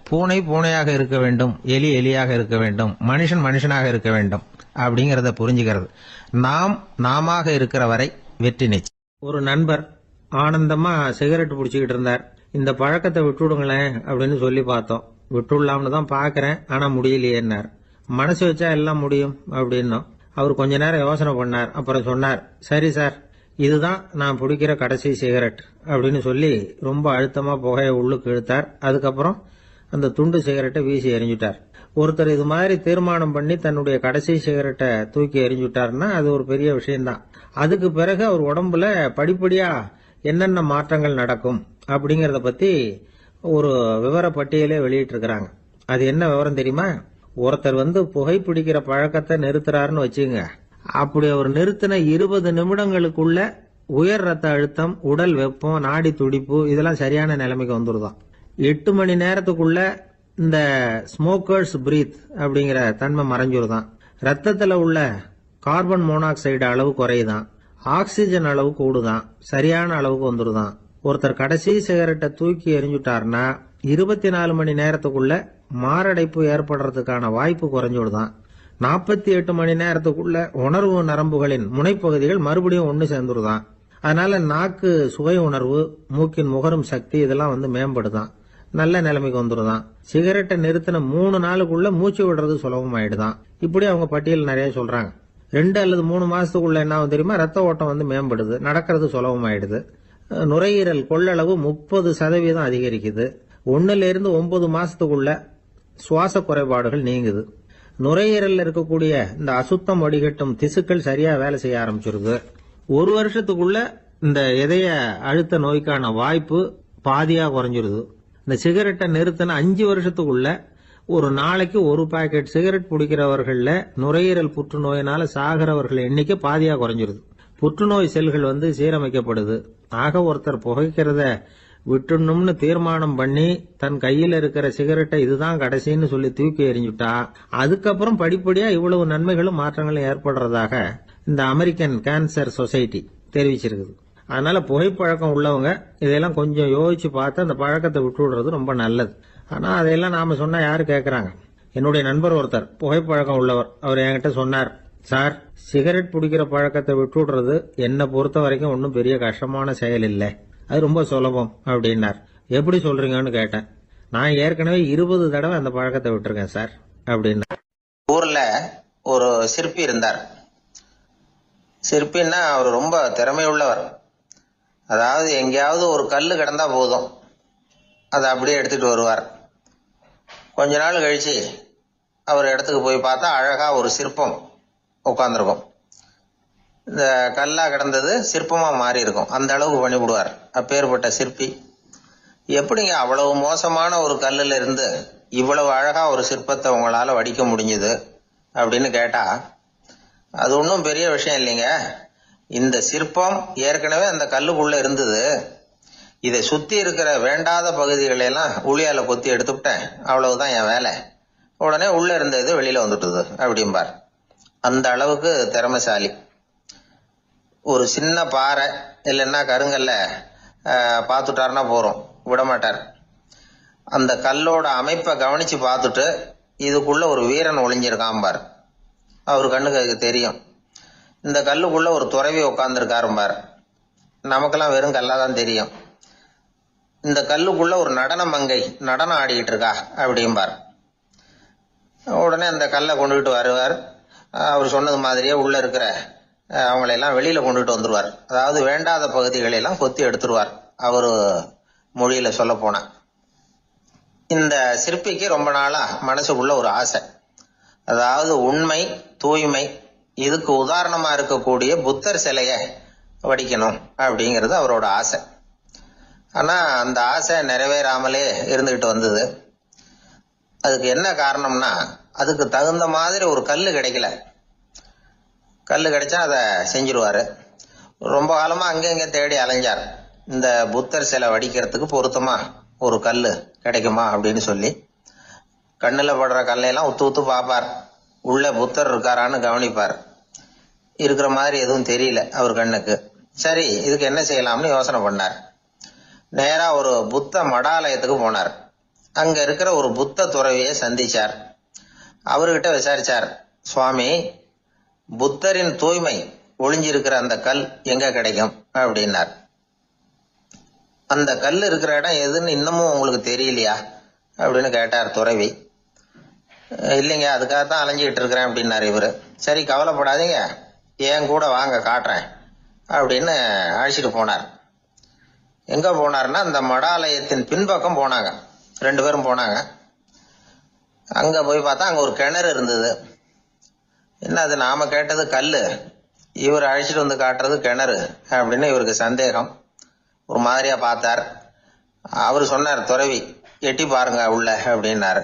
Speaker 1: பூனை பூனையாக இருக்க வேண்டும், எலி எலியாக இருக்க வேண்டும், மனுஷன் மனுஷனாக இருக்க வேண்டும் அப்படிங்கிறத புரிஞ்சுக்கிறது. நாமாக இருக்கிற வரை வெற்றி நிச்சயம். ஒரு நண்பர் ஆனந்தமா சிகரெட் பிடிச்சிக்கிட்டு இருந்தார். இந்த பழக்கத்தை விட்டுடுங்களேன் அப்படின்னு சொல்லி பார்த்தோம். விட்டுடலாம்னு தான் பாக்குறேன், ஆனா முடியலையேன்னார். மனசு வச்சா எல்லாம் முடியும் அப்படின்னோம். அவர் கொஞ்ச நேரம் யோசனை பண்ணார். அப்புறம் சொன்னார், சரி சார், இதுதான் நான் பிடிக்கிற கடைசி சிகரெட் அப்படின்னு சொல்லி ரொம்ப அழுத்தமா புகையை உள்ளுக்கு இழுத்தார். அதுக்கப்புறம் அந்த துண்டு சிகரெட்டை வீசி எறிஞ்சுட்டார். ஒருத்தர் இது மாதிரி தீர்மானம் பண்ணி தன்னுடைய கடைசி சிகரெட்டை தூக்கி எறிஞ்சுட்டாருன்னா அது ஒரு பெரிய விஷயம்தான். அதுக்கு பிறகு அவர் உடம்புல படிப்படியா என்னென்ன மாற்றங்கள் நடக்கும் அப்படிங்கறத பத்தி ஒரு விவர பட்டியலே வெளியிட்டு இருக்கிறாங்க. அது என்ன விவரம் தெரியுமா? ஒருத்தர் புகைப்பிடிக்கிற பழக்கத்தை நிறுத்துறாருன்னு வச்சுங்க. அப்படி அவர் நிறுத்தின 20 நிமிடங்களுக்குள்ள உயர் ரத்த அழுத்தம், உடல் வெப்பம், நாடி துடிப்பு இதெல்லாம் சரியான நிலைமைக்கு வந்துருதான். 8 மணி நேரத்துக்குள்ள இந்த ஸ்மோக்கர்ஸ் பிரீத் அப்படிங்கிற தன்மை மறைஞ்சிருதான். ரத்தத்துல உள்ள கார்பன் மோனாக்சைடு அளவு குறையுதான், ஆக்சிஜன் அளவு கூடுதான், சரியான அளவுக்கு வந்துருதான். ஒருத்தர் கடைசி சிகரெட்டை தூக்கி எறிஞ்சுட்டாருன்னா 24 மணி நேரத்துக்குள்ள மாரடைப்பு ஏற்படுறதுக்கான வாய்ப்பு குறைஞ்சுடுதான். 48 மணி நேரத்துக்குள்ள உணர்வு நரம்புகளின் முனைப்பகுதிகள் மறுபடியும் ஒன்னு சேர்ந்துருதான். அதனால நாக்கு சுவை உணர்வு, மூக்கின் முகரும் சக்தி இதெல்லாம் மேம்படுதான், நல்ல நிலைமைக்கு வந்துருதான். சிகரெட்டை நிறுத்தின 3 நாளுக்குள்ள மூச்சு விடுறது சுலபமாயிடுதான். இப்படி அவங்க பட்டியல் நிறைய சொல்றாங்க. 2 அல்லது 3 மாசத்துக்குள்ள என்ன ஆகும் தெரியுமா? ரத்த ஓட்டம் மேம்படுது, நடக்கிறது சுலபமாயிடுது. நுரையீரல் கொள்ளளவு 30% அதிகரிக்குது. 1 to 9 மாசத்துக்குள்ள சுவாச குறைபாடுகள் நீங்குது. நுரையீரல் இருக்கக்கூடிய இந்த அசுத்தம் வடிகட்டும் திசுக்கள் சரியா வேலை செய்ய ஆரம்பிச்சிருது. 1 வருஷத்துக்குள்ள இந்த இதய அழுத்த நோய்க்கான வாய்ப்பு பாதியா குறைஞ்சிருது. இந்த சிகரெட்டை நிறுத்தின 5 வருஷத்துக்குள்ள ஒரு நாளைக்கு 1 பாக்கெட் சிகரெட் பிடிக்கிறவர்கள நுரையீரல் புற்றுநோயினால சாகிறவர்கள் எண்ணிக்கை பாதியா குறைஞ்சிருது. புற்றுநோய் செல்கள் சீரமைக்கப்படுது. ஆக ஒருத்தர் புகைக்கிறத விட்டுணும்னு தீர்மானம் பண்ணி தன் கையில இருக்கிற சிகரெட்டை இதுதான் கடைசின்னு சொல்லி தூக்கி எறிஞ்சுட்டா அதுக்கப்புறம் படிப்படியா இவ்வளவு நன்மைகளும் மாற்றங்களும் ஏற்படுறதாக இந்த அமெரிக்கன் கேன்சர் சொசைட்டி தெரிவிச்சிருக்குது. அதனால புகைப்பழக்கம் உள்ளவங்க இதெல்லாம் கொஞ்சம் யோசிச்சு பார்த்து அந்த பழக்கத்தை விட்டு விடுறது ரொம்ப நல்லது. ஆனா அதையெல்லாம் நாம சொன்னா யாரு கேட்கறாங்க? என்னுடைய நண்பர் ஒருத்தர் புகைப்பழக்கம் உள்ளவர், அவர் என்கிட்ட சொன்னார், சார், சிகரெட் பிடிக்கிற பழக்கத்தை விட்டு விடுறது என்னை பொறுத்த வரைக்கும் ஒன்றும் பெரிய கஷ்டமான செயல் இல்லை, அது ரொம்ப சுலபம் அப்படின்னார். எப்படி சொல்றீங்கன்னு கேட்டேன். நான் ஏற்கனவே 20 தடவை அந்த பழக்கத்தை விட்டுருக்கேன் சார் அப்படின்னா.
Speaker 2: ஊர்ல ஒரு சிற்பி இருந்தார். சிற்பின்னா அவர் ரொம்ப திறமை உள்ளவர். அதாவது எங்கேயாவது ஒரு கல்லு கிடந்தா போதும், அதை அப்படியே எடுத்துட்டு வருவார். கொஞ்ச நாள் கழிச்சு அவர் இடத்துக்கு போய் பார்த்தா அழகா ஒரு சிற்பம் உட்கார்ந்துருக்கும். இந்த கல்லா கிடந்தது சிற்பமா மாறி இருக்கும். அந்த அளவுக்கு பண்ணிவிடுவார். அப்பேற்பட்ட சிற்பி. எப்படிங்க அவ்வளவு மோசமான ஒரு கல்லுல இருந்து இவ்வளவு அழகா ஒரு சிற்பத்தை உங்களால வடிக்க முடிஞ்சது அப்படின்னு கேட்டா, அது ஒன்றும் பெரிய விஷயம் இல்லைங்க. இந்த சிற்பம் ஏற்கனவே அந்த கல்லுக்குள்ள இருந்தது. இதை சுத்தி இருக்கிற வேண்டாத பகுதிகளை எல்லாம் உளியால கொத்தி எடுத்துவிட்டேன், அவ்வளவுதான் என் வேலை. உடனே உள்ள இருந்த இது வெளியில வந்துட்டுது அப்படிம்பார். அந்த அளவுக்கு திறமைசாலி. ஒரு சின்ன பாறை இல்லைன்னா கருங்கல்ல பார்த்துட்டாருன்னா போறோம், விடமாட்டார். அந்த கல்லோட அமைப்பை கவனிச்சு பார்த்துட்டு இதுக்குள்ள ஒரு வீரன் ஒளிஞ்சிருக்காம்பார். அவர் கண்ணுக்கு அதுக்கு தெரியும். இந்த கல்லுக்குள்ள ஒரு துறவி உட்கார்ந்துருக்காரும்பார். நமக்கெல்லாம் வெறும் கல்லாதான் தெரியும். இந்த கல்லுக்குள்ள ஒரு நடன மங்கை நடனம் ஆடிக்கிட்டு இருக்கா அப்படிம்பார். உடனே அந்த கல்லை கொண்டுகிட்டு வருவார். அவர் சொன்னது மாதிரியே உள்ள இருக்கிற அவங்களையெல்லாம் வெளியில கொண்டுட்டு வந்துருவார். அதாவது வேண்டாத பகுதிகளை எல்லாம் கொத்தி எடுத்துருவார். அவரு மொழியில சொல்ல போனா, இந்த சிற்பிக்கு ரொம்ப நாளா மனசுக்குள்ள ஒரு ஆசை. அதாவது உண்மை, தூய்மை இதுக்கு உதாரணமா இருக்கக்கூடிய புத்தர் சிலைய வடிக்கணும் அப்படிங்கிறது அவரோட ஆசை. ஆனா அந்த ஆசை நிறைவேறாமலே இருந்துகிட்டு வந்தது. அதுக்கு என்ன காரணம்னா, அதுக்கு தகுந்த மாதிரி ஒரு கல்லு கிடைக்கல. கல்லு கிடைச்சா அதை செஞ்சிருவாரு. ரொம்ப காலமா அங்கங்க தேடி அலைஞ்சார். இந்த புத்தர் சிலை வடிக்கிறதுக்கு பொருத்தமா ஒரு கல்லு கிடைக்குமா அப்படின்னு சொல்லி கண்ணுல படுற கல்லையெல்லாம் உத்து உத்து பார்ப்பார். உள்ள புத்தர் இருக்காரான்னு கவனிப்பார். இருக்கிற மாதிரி எதுவும் தெரியல அவர் கண்ணுக்கு. சரி, இதுக்கு என்ன செய்யலாம்னு யோசனை பண்ணார். நேரா ஒரு புத்த மடாலயத்துக்கு போனார். அங்க இருக்கிற ஒரு புத்த துறவியை சந்திச்சார். அவர்கிட்ட விசாரிச்சார், சுவாமி, புத்தரின் தூய்மை ஒளிஞ்சிருக்கிற அந்த கல் எங்க கிடைக்கும் அப்படின்னார். அந்த கல் இருக்கிற இடம் எதுன்னு இன்னமும் உங்களுக்கு தெரியலையா அப்படின்னு கேட்டார் துறவி. இல்லைங்க, அதுக்காகத்தான் அலைஞ்சிக்கிட்டு இருக்கிறேன் அப்படின்னாரு இவரு. சரி, கவலைப்படாதீங்க, ஏன் கூட வாங்க காட்டுறேன் அப்படின்னு அழைச்சிட்டு போனார். எங்க போனார்னா அந்த மடாலயத்தின் பின்பக்கம் போனாங்க. 2 பேரும் போனாங்க. அங்க போய் பார்த்தா அங்க ஒரு கிணறு இருந்தது. என்ன அது, நாம கேட்டது கல்லு, இவர் அழைச்சிட்டு வந்து காட்டுறது கிணறு அப்படின்னு இவருக்கு சந்தேகம். ஒரு மாதிரியா பார்த்தார். அவரு சொன்னார், துறவி எட்டி பாருங்க உள்ள அப்படின்னாரு.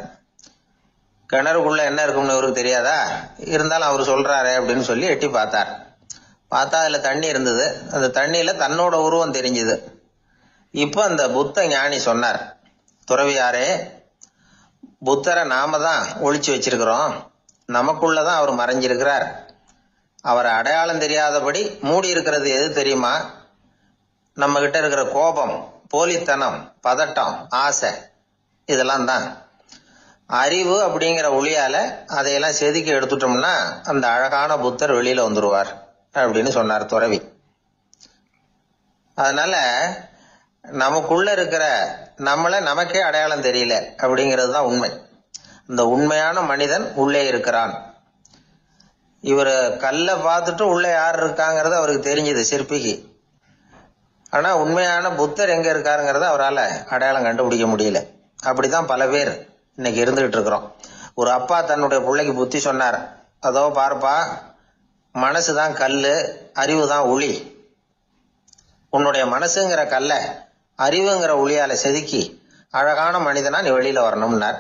Speaker 2: கிணறுக்குள்ள என்ன இருக்கும்னு இவருக்கு தெரியாதா, இருந்தாலும் அவர் சொல்றாரு அப்படின்னு சொல்லி எட்டி பார்த்தார். பார்த்தா அதுல தண்ணி இருந்தது. அந்த தண்ணியில தன்னோட உருவம் தெரிஞ்சுது. இப்ப அந்த புத்த ஞானி சொன்னார், துறவியாரே, புத்தரை நாம தான் ஒளிச்சு வச்சிருக்கிறோம், நமக்குள்ளதான் அவர் மறைஞ்சிருக்கிறார். அவரை அடையாளம் தெரியாதபடி மூடி இருக்கிறது எது தெரியுமா? நம்ம கிட்ட இருக்கிற கோபம், போலித்தனம், பதட்டம், ஆசை, இதெல்லாம் தான். அறிவு அப்படிங்கிற ஒளியால அதையெல்லாம் செதுக்கி எடுத்துட்டோம்னா அந்த அழகான புத்தர் வெளியில வந்துருவார் அப்படின்னு சொன்னார் துறவி. அதனால நமக்குள்ள இருக்கிற நம்மள நமக்கே அடையாளம் தெரியல அப்படிங்கிறது தான் உண்மை. இந்த உண்மையான மனிதன் உள்ளே இருக்கிறான். இவர் கல்லை பார்த்துட்டு உள்ள யார் இருக்காங்கிறது அவருக்கு தெரிஞ்சது சிற்பிக்கு. ஆனா உண்மையான புத்தர் எங்க இருக்காருங்கிறத அவரால் அடையாளம் கண்டுபிடிக்க முடியல. அப்படிதான் பல பேர் இன்னைக்கு இருந்துகிட்டு இருக்கிறோம். ஒரு அப்பா தன்னுடைய பிள்ளைக்கு புத்தி சொன்னார், அதோ பார்ப்பா, மனசுதான் கல்லு, அறிவு தான் ஒளி. உன்னுடைய மனசுங்கிற கல்லை அறிவுங்கிற ஒளியால செதுக்கி அழகான மனிதனா நீ வெளியில வரணும்னார்.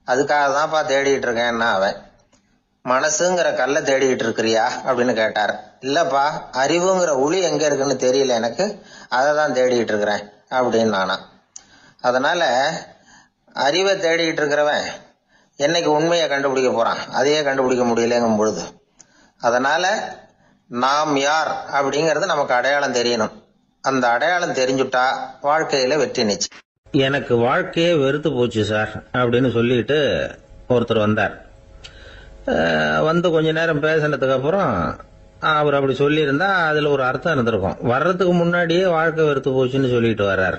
Speaker 2: அதுக்காக தான்ப்பா தேடிட்டு இருக்கேன்னா அவன். மனசுங்கிற கல்லை தேடிக்கிட்டு இருக்கிறியா அப்படின்னு கேட்டார். இல்லப்பா, அறிவுங்கிற ஒளி எங்க இருக்குன்னு தெரியல எனக்கு, அதை தான் தேடிக்கிட்டு இருக்கிறேன் அப்படின்னு நானா. அதனால அறிவை தேடிக்கிட்டு இருக்கிறவன் என்னைக்கு உண்மையை கண்டுபிடிக்க போறான்? அதையே கண்டுபிடிக்க முடியலங்கும் பொழுது. அதனால நாம் யார் அப்படிங்கறது நமக்கு அடையாளம் தெரியணும். அந்த அடையாளம் தெரிஞ்சுட்டா வாழ்க்கையில வெற்றி நிச்சயம்.
Speaker 1: எனக்கு வாழ்க்கையே வெறுத்து போச்சு சார் அப்படின்னு சொல்லிட்டு ஒருத்தர் வந்தார். வந்து கொஞ்ச நேரம் பேசினதுக்கு அப்புறம் அவர் அப்படி சொல்லியிருந்தா அதுல ஒரு அர்த்தம் இருந்திருக்கும். வர்றதுக்கு முன்னாடியே வாழ்க்கை வெறுத்து போச்சுன்னு சொல்லிட்டு வர்றார்.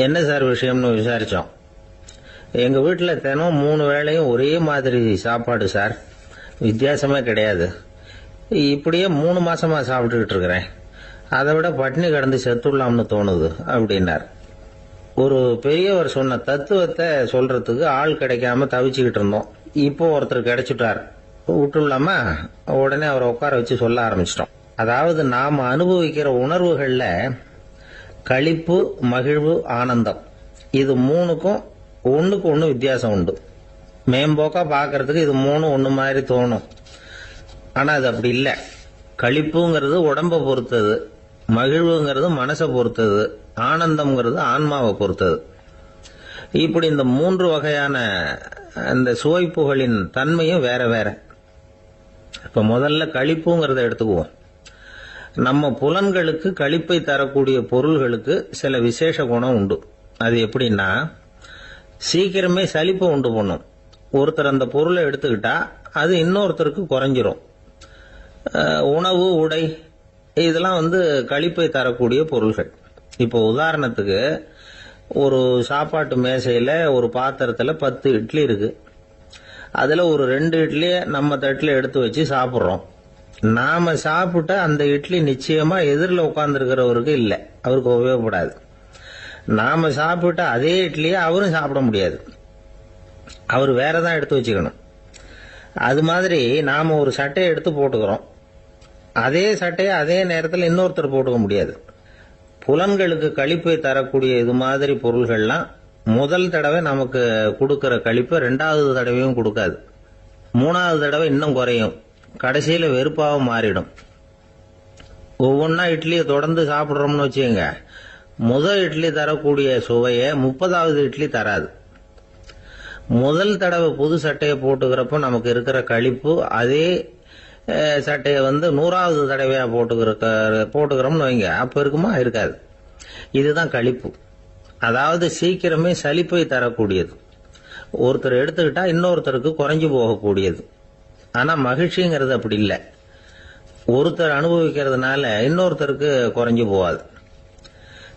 Speaker 1: என்ன சார் விஷயம்னு விசாரிச்சோம். எங்க வீட்டில் தினம் 3 வேளையும் ஒரே மாதிரி சாப்பாடு சார், வித்தியாசமே கிடையாது. இப்படியே 3 மாசமா சாப்பிட்டுக்கிட்டு இருக்கிறேன். அதை விட பட்டினி கிடந்து செத்துடலாம்னு தோணுது அப்படின்னார். ஒரு பெரியவர் சொன்ன தத்துவத்தை சொல்றதுக்கு ஆள் கிடைக்காம தவிச்சுக்கிட்டு இருந்தோம். இப்போ ஒருத்தர் கிடைச்சிட்டார், விட்டுலாமா? உடனே அவரை உட்கார வச்சு சொல்ல ஆரம்பிச்சிட்டோம். அதாவது நாம அனுபவிக்கிற உணர்வுகள்ல களிப்பு, மகிழ்வு, ஆனந்தம், இது 3க்கும் ஒண்ணுக்கு ஒண்ணு வித்தியாசம் உண்டு. மேம்போக்கா பாக்கிறதுக்கு இது 3 ஒண்ணு மாதிரி தோணும். ஆனா அது அப்படி இல்லை. களிப்புங்கிறது உடம்ப பொறுத்தது, மகிழ்வுங்கிறது மனசை பொறுத்தது, ஆனந்தம்ங்கிறது ஆன்மாவை பொறுத்தது. இப்படி இந்த 3 வகையான அந்த சுவைப்புகளின் தன்மையும் வேற வேற. இப்ப முதல்ல களிப்புங்கிறத எடுத்துக்குவோம். நம்ம புலன்களுக்கு களிப்பை தரக்கூடிய பொருள்களுக்கு சில விசேஷ குணம் உண்டு. அது எப்படின்னா, சீக்கிரமே சலிப்பை உண்டு பண்ணும். ஒருத்தர் அந்த பொருளை எடுத்துக்கிட்டா அது இன்னொருத்தருக்கு குறைஞ்சிரும். உணவு, உடை, இதெல்லாம் களிப்பை தரக்கூடிய பொருள்கள். இப்போ உதாரணத்துக்கு, ஒரு சாப்பாட்டு மேசையில ஒரு பாத்திரத்துல 10 இட்லி இருக்கு. அதுல ஒரு 2 இட்லியை நம்ம தட்டுல எடுத்து வச்சு சாப்பிட்றோம். நாம சாப்பிட்ட அந்த இட்லி நிச்சயமா எதிரில் உட்கார்ந்துருக்கிறவருக்கு இல்லை, அவருக்கு உபயோகப்படாது. நாம சாப்பிட்ட அதே இட்லியை அவரும் சாப்பிட முடியாது, அவர் வேறதான் எடுத்து வச்சுக்கணும். அது மாதிரி நாம ஒரு சட்டையை எடுத்து போட்டுக்கிறோம், அதே சட்டையை அதே நேரத்தில் இன்னொருத்தர் போட்டுக்க முடியாது. புலன்களுக்கு களிப்பை தரக்கூடிய இது மாதிரி பொருள்கள்லாம் முதல் தடவை நமக்கு கொடுக்கிற களிப்பை 2வது தடவையும் கொடுக்காது. 3வது தடவை இன்னும் குறையும், கடைசியில வெறுப்பாக மாறிடும். ஒவ்வொன்னா இட்லியை தொடர்ந்து சாப்பிட்றோம்னு வச்சுக்கோங்க, முதல் இட்லி தரக்கூடிய சுவையை 30வது இட்லி தராது. முதல் தடவை புது சட்டையை போட்டுக்கிறப்ப நமக்கு இருக்கிற களிப்பு அதே சட்டையை 100வது தடவையா போட்டுக்கிறோம்னு வைங்க, அப்ப இருக்குமா? இருக்காது. இதுதான் களிப்பு. அதாவது சீக்கிரமே சலிப்பை தரக்கூடியது. ஒருத்தர் எடுத்துக்கிட்டா இன்னொருத்தருக்கு குறைஞ்சு போகக்கூடியது. ஆனா மகிழ்ச்சிங்கிறது அப்படி இல்லை. ஒருத்தர் அனுபவிக்கிறதுனால இன்னொருத்தருக்கு குறைஞ்சு போகாது.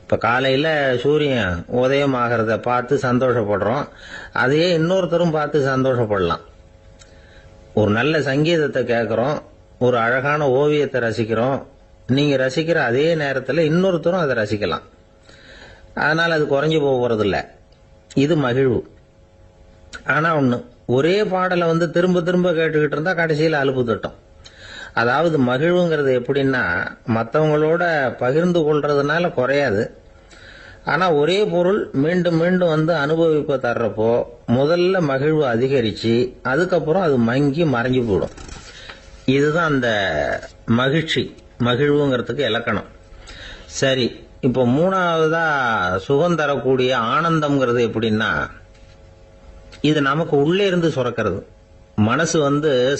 Speaker 1: இப்போ காலையில் சூரியன் உதயம் ஆகிறத பார்த்து சந்தோஷப்படுறோம், அதையே இன்னொருத்தரும் பார்த்து சந்தோஷப்படலாம். ஒரு நல்ல சங்கீதத்தை கேட்குறோம், ஒரு அழகான ஓவியத்தை ரசிக்கிறோம், நீங்கள் ரசிக்கிற அதே நேரத்தில் இன்னொருத்தரும் அதை ரசிக்கலாம். அதனால் அது குறைஞ்சி போகிறதில்ல. இது மகிழ்வு. ஆனால் ஒன்று, ஒரே பாடலை திரும்ப திரும்ப கேட்டுக்கிட்டு இருந்தால் கடைசியில் அலுப்பு தட்டும். அதாவது மகிழ்வுங்கிறது எப்படின்னா, மற்றவங்களோட பகிர்ந்து கொள்றதுனால குறையாது. ஆனால் ஒரே பொருள் மீண்டும் மீண்டும் அனுபவிப்ப தர்றப்போ முதல்ல மகிழ்வு அதிகரித்து அதுக்கப்புறம் அது மங்கி மறைஞ்சு போயிடும். இதுதான் அந்த மகிழ்வுங்கிறதுக்கு இலக்கணம். சரி, இப்போ மூணாவதா சுகம் தரக்கூடிய ஆனந்தம்ங்கிறது எப்படின்னா, இது நமக்கு உள்ளே இருந்து சுரக்கிறது. மனசு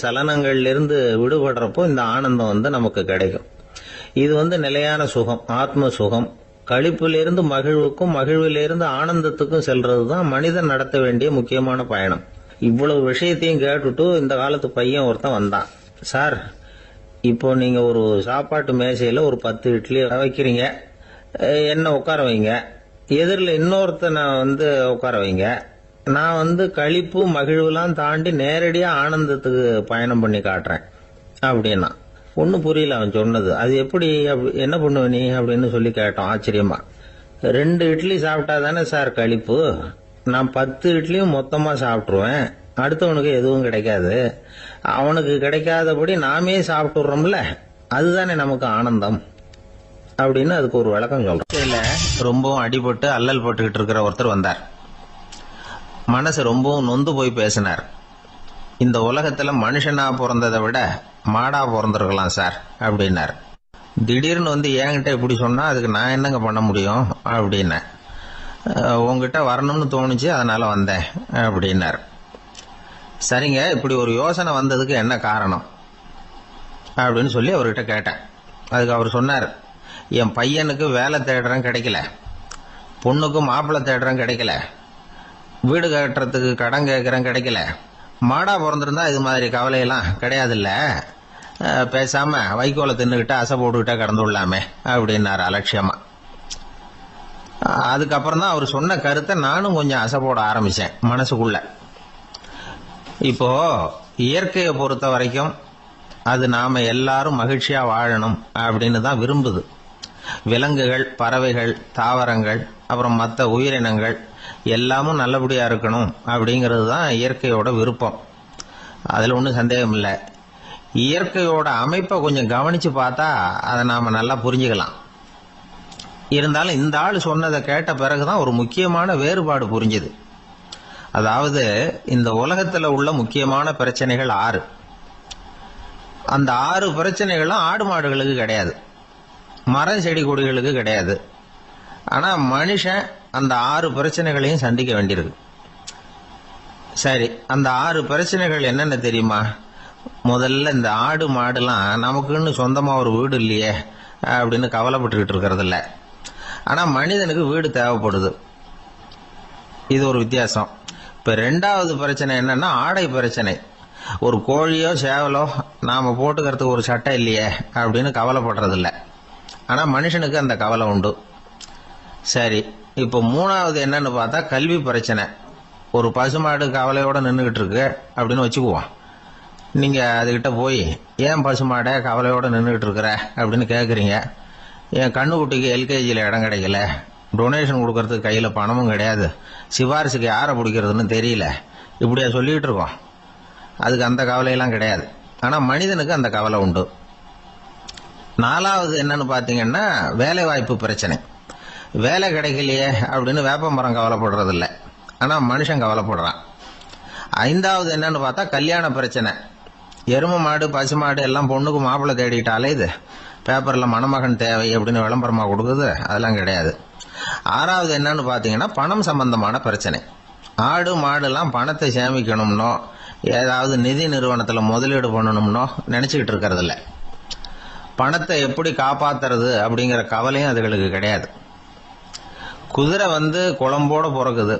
Speaker 1: சலனங்கள்ல இருந்து விடுபடுறப்போ இந்த ஆனந்தம் நமக்கு கிடைக்கும். இது நிலையான சுகம், ஆத்ம சுகம். களிப்பிலிருந்து மகிழ்வுக்கும், மகிழ்விலிருந்து ஆனந்தத்துக்கும் செல்றது தான் மனிதன் நடத்த வேண்டிய முக்கியமான பயணம். இவ்வளவு விஷயத்தையும் கேட்டுட்டு இந்த காலத்து பையன் ஒருத்தன் வந்தான். சார், இப்போ நீங்க ஒரு சாப்பாட்டு மேசையில ஒரு 10 இட்லி வைக்கிறீங்க, என்ன உட்கார வைங்க, எதிரில் இன்னொருத்தனை உட்கார வைங்க, நான் களிப்பு மகிழ்வுலாம் தாண்டி நேரடியா ஆனந்தத்துக்கு பயணம் பண்ணி காட்டுறேன் அப்படின்னா. ஒன்றும் புரியல அவன் சொன்னது. அது எப்படி, என்ன பண்ணுவ நீ அப்படின்னு சொல்லி கேட்டோம் ஆச்சரியமா. 2 இட்லி சாப்பிட்டா தானே சார் களிப்பு, நான் 10 இட்லியும் மொத்தமா சாப்பிட்டுருவேன், அடுத்தவனுக்கு எதுவும் கிடைக்காது, அவனுக்கு கிடைக்காதபடி நாமே சாப்பிட்டுறோம்ல, அதுதானே நமக்கு ஆனந்தம் அப்படின்னு அதுக்கு ஒரு விளக்கம் சொல்றேன். ரொம்பவும் அடிபட்டு அல்லல் போட்டுக்கிட்டு இருக்கிற ஒருத்தர் வந்தார். மனசு ரொம்பவும் நொந்து போய் பேசினார். இந்த உலகத்துல மனுஷனா பிறந்ததை விட மாடா பிறந்திருக்கலாம் சார் அப்படின்னார். திடீர்னு என்கிட்ட இப்படி சொன்னா அதுக்கு நான் என்னங்க பண்ண முடியும் அப்படின்னேன். உங்ககிட்ட வரணும்னு தோணுச்சு, அதனால வந்தேன் அப்படின்னார். சரிங்க, இப்படி ஒரு யோசனை வந்ததுக்கு என்ன காரணம் அப்படின்னு சொல்லி அவர்கிட்ட கேட்டேன். அதுக்கு அவர் சொன்னார், என் பையனுக்கு வேலை தேடுறேன் கிடைக்கல, பொண்ணுக்கு மாப்பிள்ளை தேடுறேன் கிடைக்கல, வீடு கட்டுறதுக்கு கடன் கேட்கறேன் கிடைக்கல, மாடா பிறந்திருந்தா இது மாதிரி கவலையெல்லாம் கிடையாதுல்ல, பேசாம வைக்கோலை தின்னுகிட்ட அசை போட்டுக்கிட்டே கடந்து விடலாமே அப்படின்னாரு அலட்சியமா. அதுக்கப்புறம் தான் அவர் சொன்ன கருத்தை நானும் கொஞ்சம் அசை போட ஆரம்பிச்சேன் மனசுக்குள்ள. இப்போ இயற்கையை பொறுத்த வரைக்கும் அது நாம எல்லாரும் மகிழ்ச்சியா வாழணும் அப்படின்னு தான் விரும்புது. விலங்குகள், பறவைகள், தாவரங்கள், அப்புறம் மற்ற உயிரினங்கள் எல்லாமும் நல்லபடியா இருக்கணும் அப்படிங்கிறது தான் இயற்கையோட விருப்பம். அதுல ஒன்றும் சந்தேகம் இல்லை. இயற்கையோட அமைப்பை கொஞ்சம் கவனிச்சு பார்த்தா அதை நாம நல்லா புரிஞ்சுக்கலாம். இருந்தாலும் இந்த ஆள் சொன்னதை கேட்ட பிறகுதான் ஒரு முக்கியமான வேறுபாடு புரிஞ்சுது. அதாவது, இந்த உலகத்துல உள்ள முக்கியமான பிரச்சனைகள் 6. அந்த 6 பிரச்சனைகளும் ஆடு மாடுகளுக்கு கிடையாது, மரம் செடி கொடிகளுக்கு கிடையாது. ஆனா மனுஷன் அந்த 6 பிரச்சனைகளையும் சந்திக்க வேண்டியிருக்கு. சரி, அந்த 6 பிரச்சனைகள் என்னென்ன தெரியுமா? முதல்ல, இந்த ஆடு மாடுலாம் நமக்குன்னு சொந்தமா ஒரு வீடு இல்லையே அப்படின்னு கவலைப்பட்டுக்கிட்டு இருக்கிறது இல்ல. ஆனா மனிதனுக்கு வீடு தேவைப்படுது. இது ஒரு வித்தியாசம். இப்ப 2வது பிரச்சனை என்னன்னா ஆடை பிரச்சனை. ஒரு கோழியோ சேவலோ நாம போட்டுக்கிறதுக்கு ஒரு சட்டை இல்லையே அப்படின்னு கவலைப்படுறது இல்ல. ஆனா மனுஷனுக்கு அந்த கவலை உண்டு. சரி, இப்போ 3வது என்னன்னு பார்த்தா கல்வி பிரச்சனை. ஒரு பசுமாடு கவலையோட நின்றுகிட்டு இருக்கு அப்படின்னு வச்சுக்குவோம். நீங்க அதுகிட்ட போய், ஏன் பசுமாடை கவலையோட நின்றுகிட்டு இருக்கிற அப்படின்னு கேட்குறீங்க. என் கண்ணுக்குட்டிக்கு எல்கேஜியில் இடம் கிடைக்கல, டொனேஷன் கொடுக்கறதுக்கு கையில் பணமும் கிடையாது, சிபாரிசுக்கு யாரை பிடிக்கிறதுன்னு தெரியல, இப்படியா சொல்லிட்டு இருக்கோம். அதுக்கு அந்த கவலையெல்லாம் கிடையாது. ஆனால் மனிதனுக்கு அந்த கவலை உண்டு. 4வது என்னன்னு பார்த்தீங்கன்னா வேலை வாய்ப்பு பிரச்சனை. வேலை கிடைக்கலையே அப்படின்னு வேப்ப மரம் கவலைப்படுறது இல்லை, ஆனால் மனுஷன் கவலைப்படுறான். 5வது என்னன்னு பார்த்தா கல்யாண பிரச்சனை. எருமை மாடு பசுமாடு எல்லாம் பொண்ணுக்கு மாப்பிள்ளை தேடிட்டாலே இது பேப்பரில் மணமகன் தேவை அப்படின்னு விளம்பரமாக கொடுக்குது, அதெல்லாம் கிடையாது. 6வது என்னன்னு பார்த்தீங்கன்னா பணம் சம்பந்தமான பிரச்சனை. ஆடு மாடுலாம் பணத்தை சேமிக்கணும்னோ ஏதாவது நிதி நிறுவனத்தில் முதலீடு பண்ணணும்னோ நினச்சிக்கிட்டு இருக்கிறது இல்லை. பணத்தை எப்படி காப்பாத்துறது அப்படிங்கிற கவலையும் அதுகளுக்கு கிடையாது. குதிரை குளம்போட பிறகுது,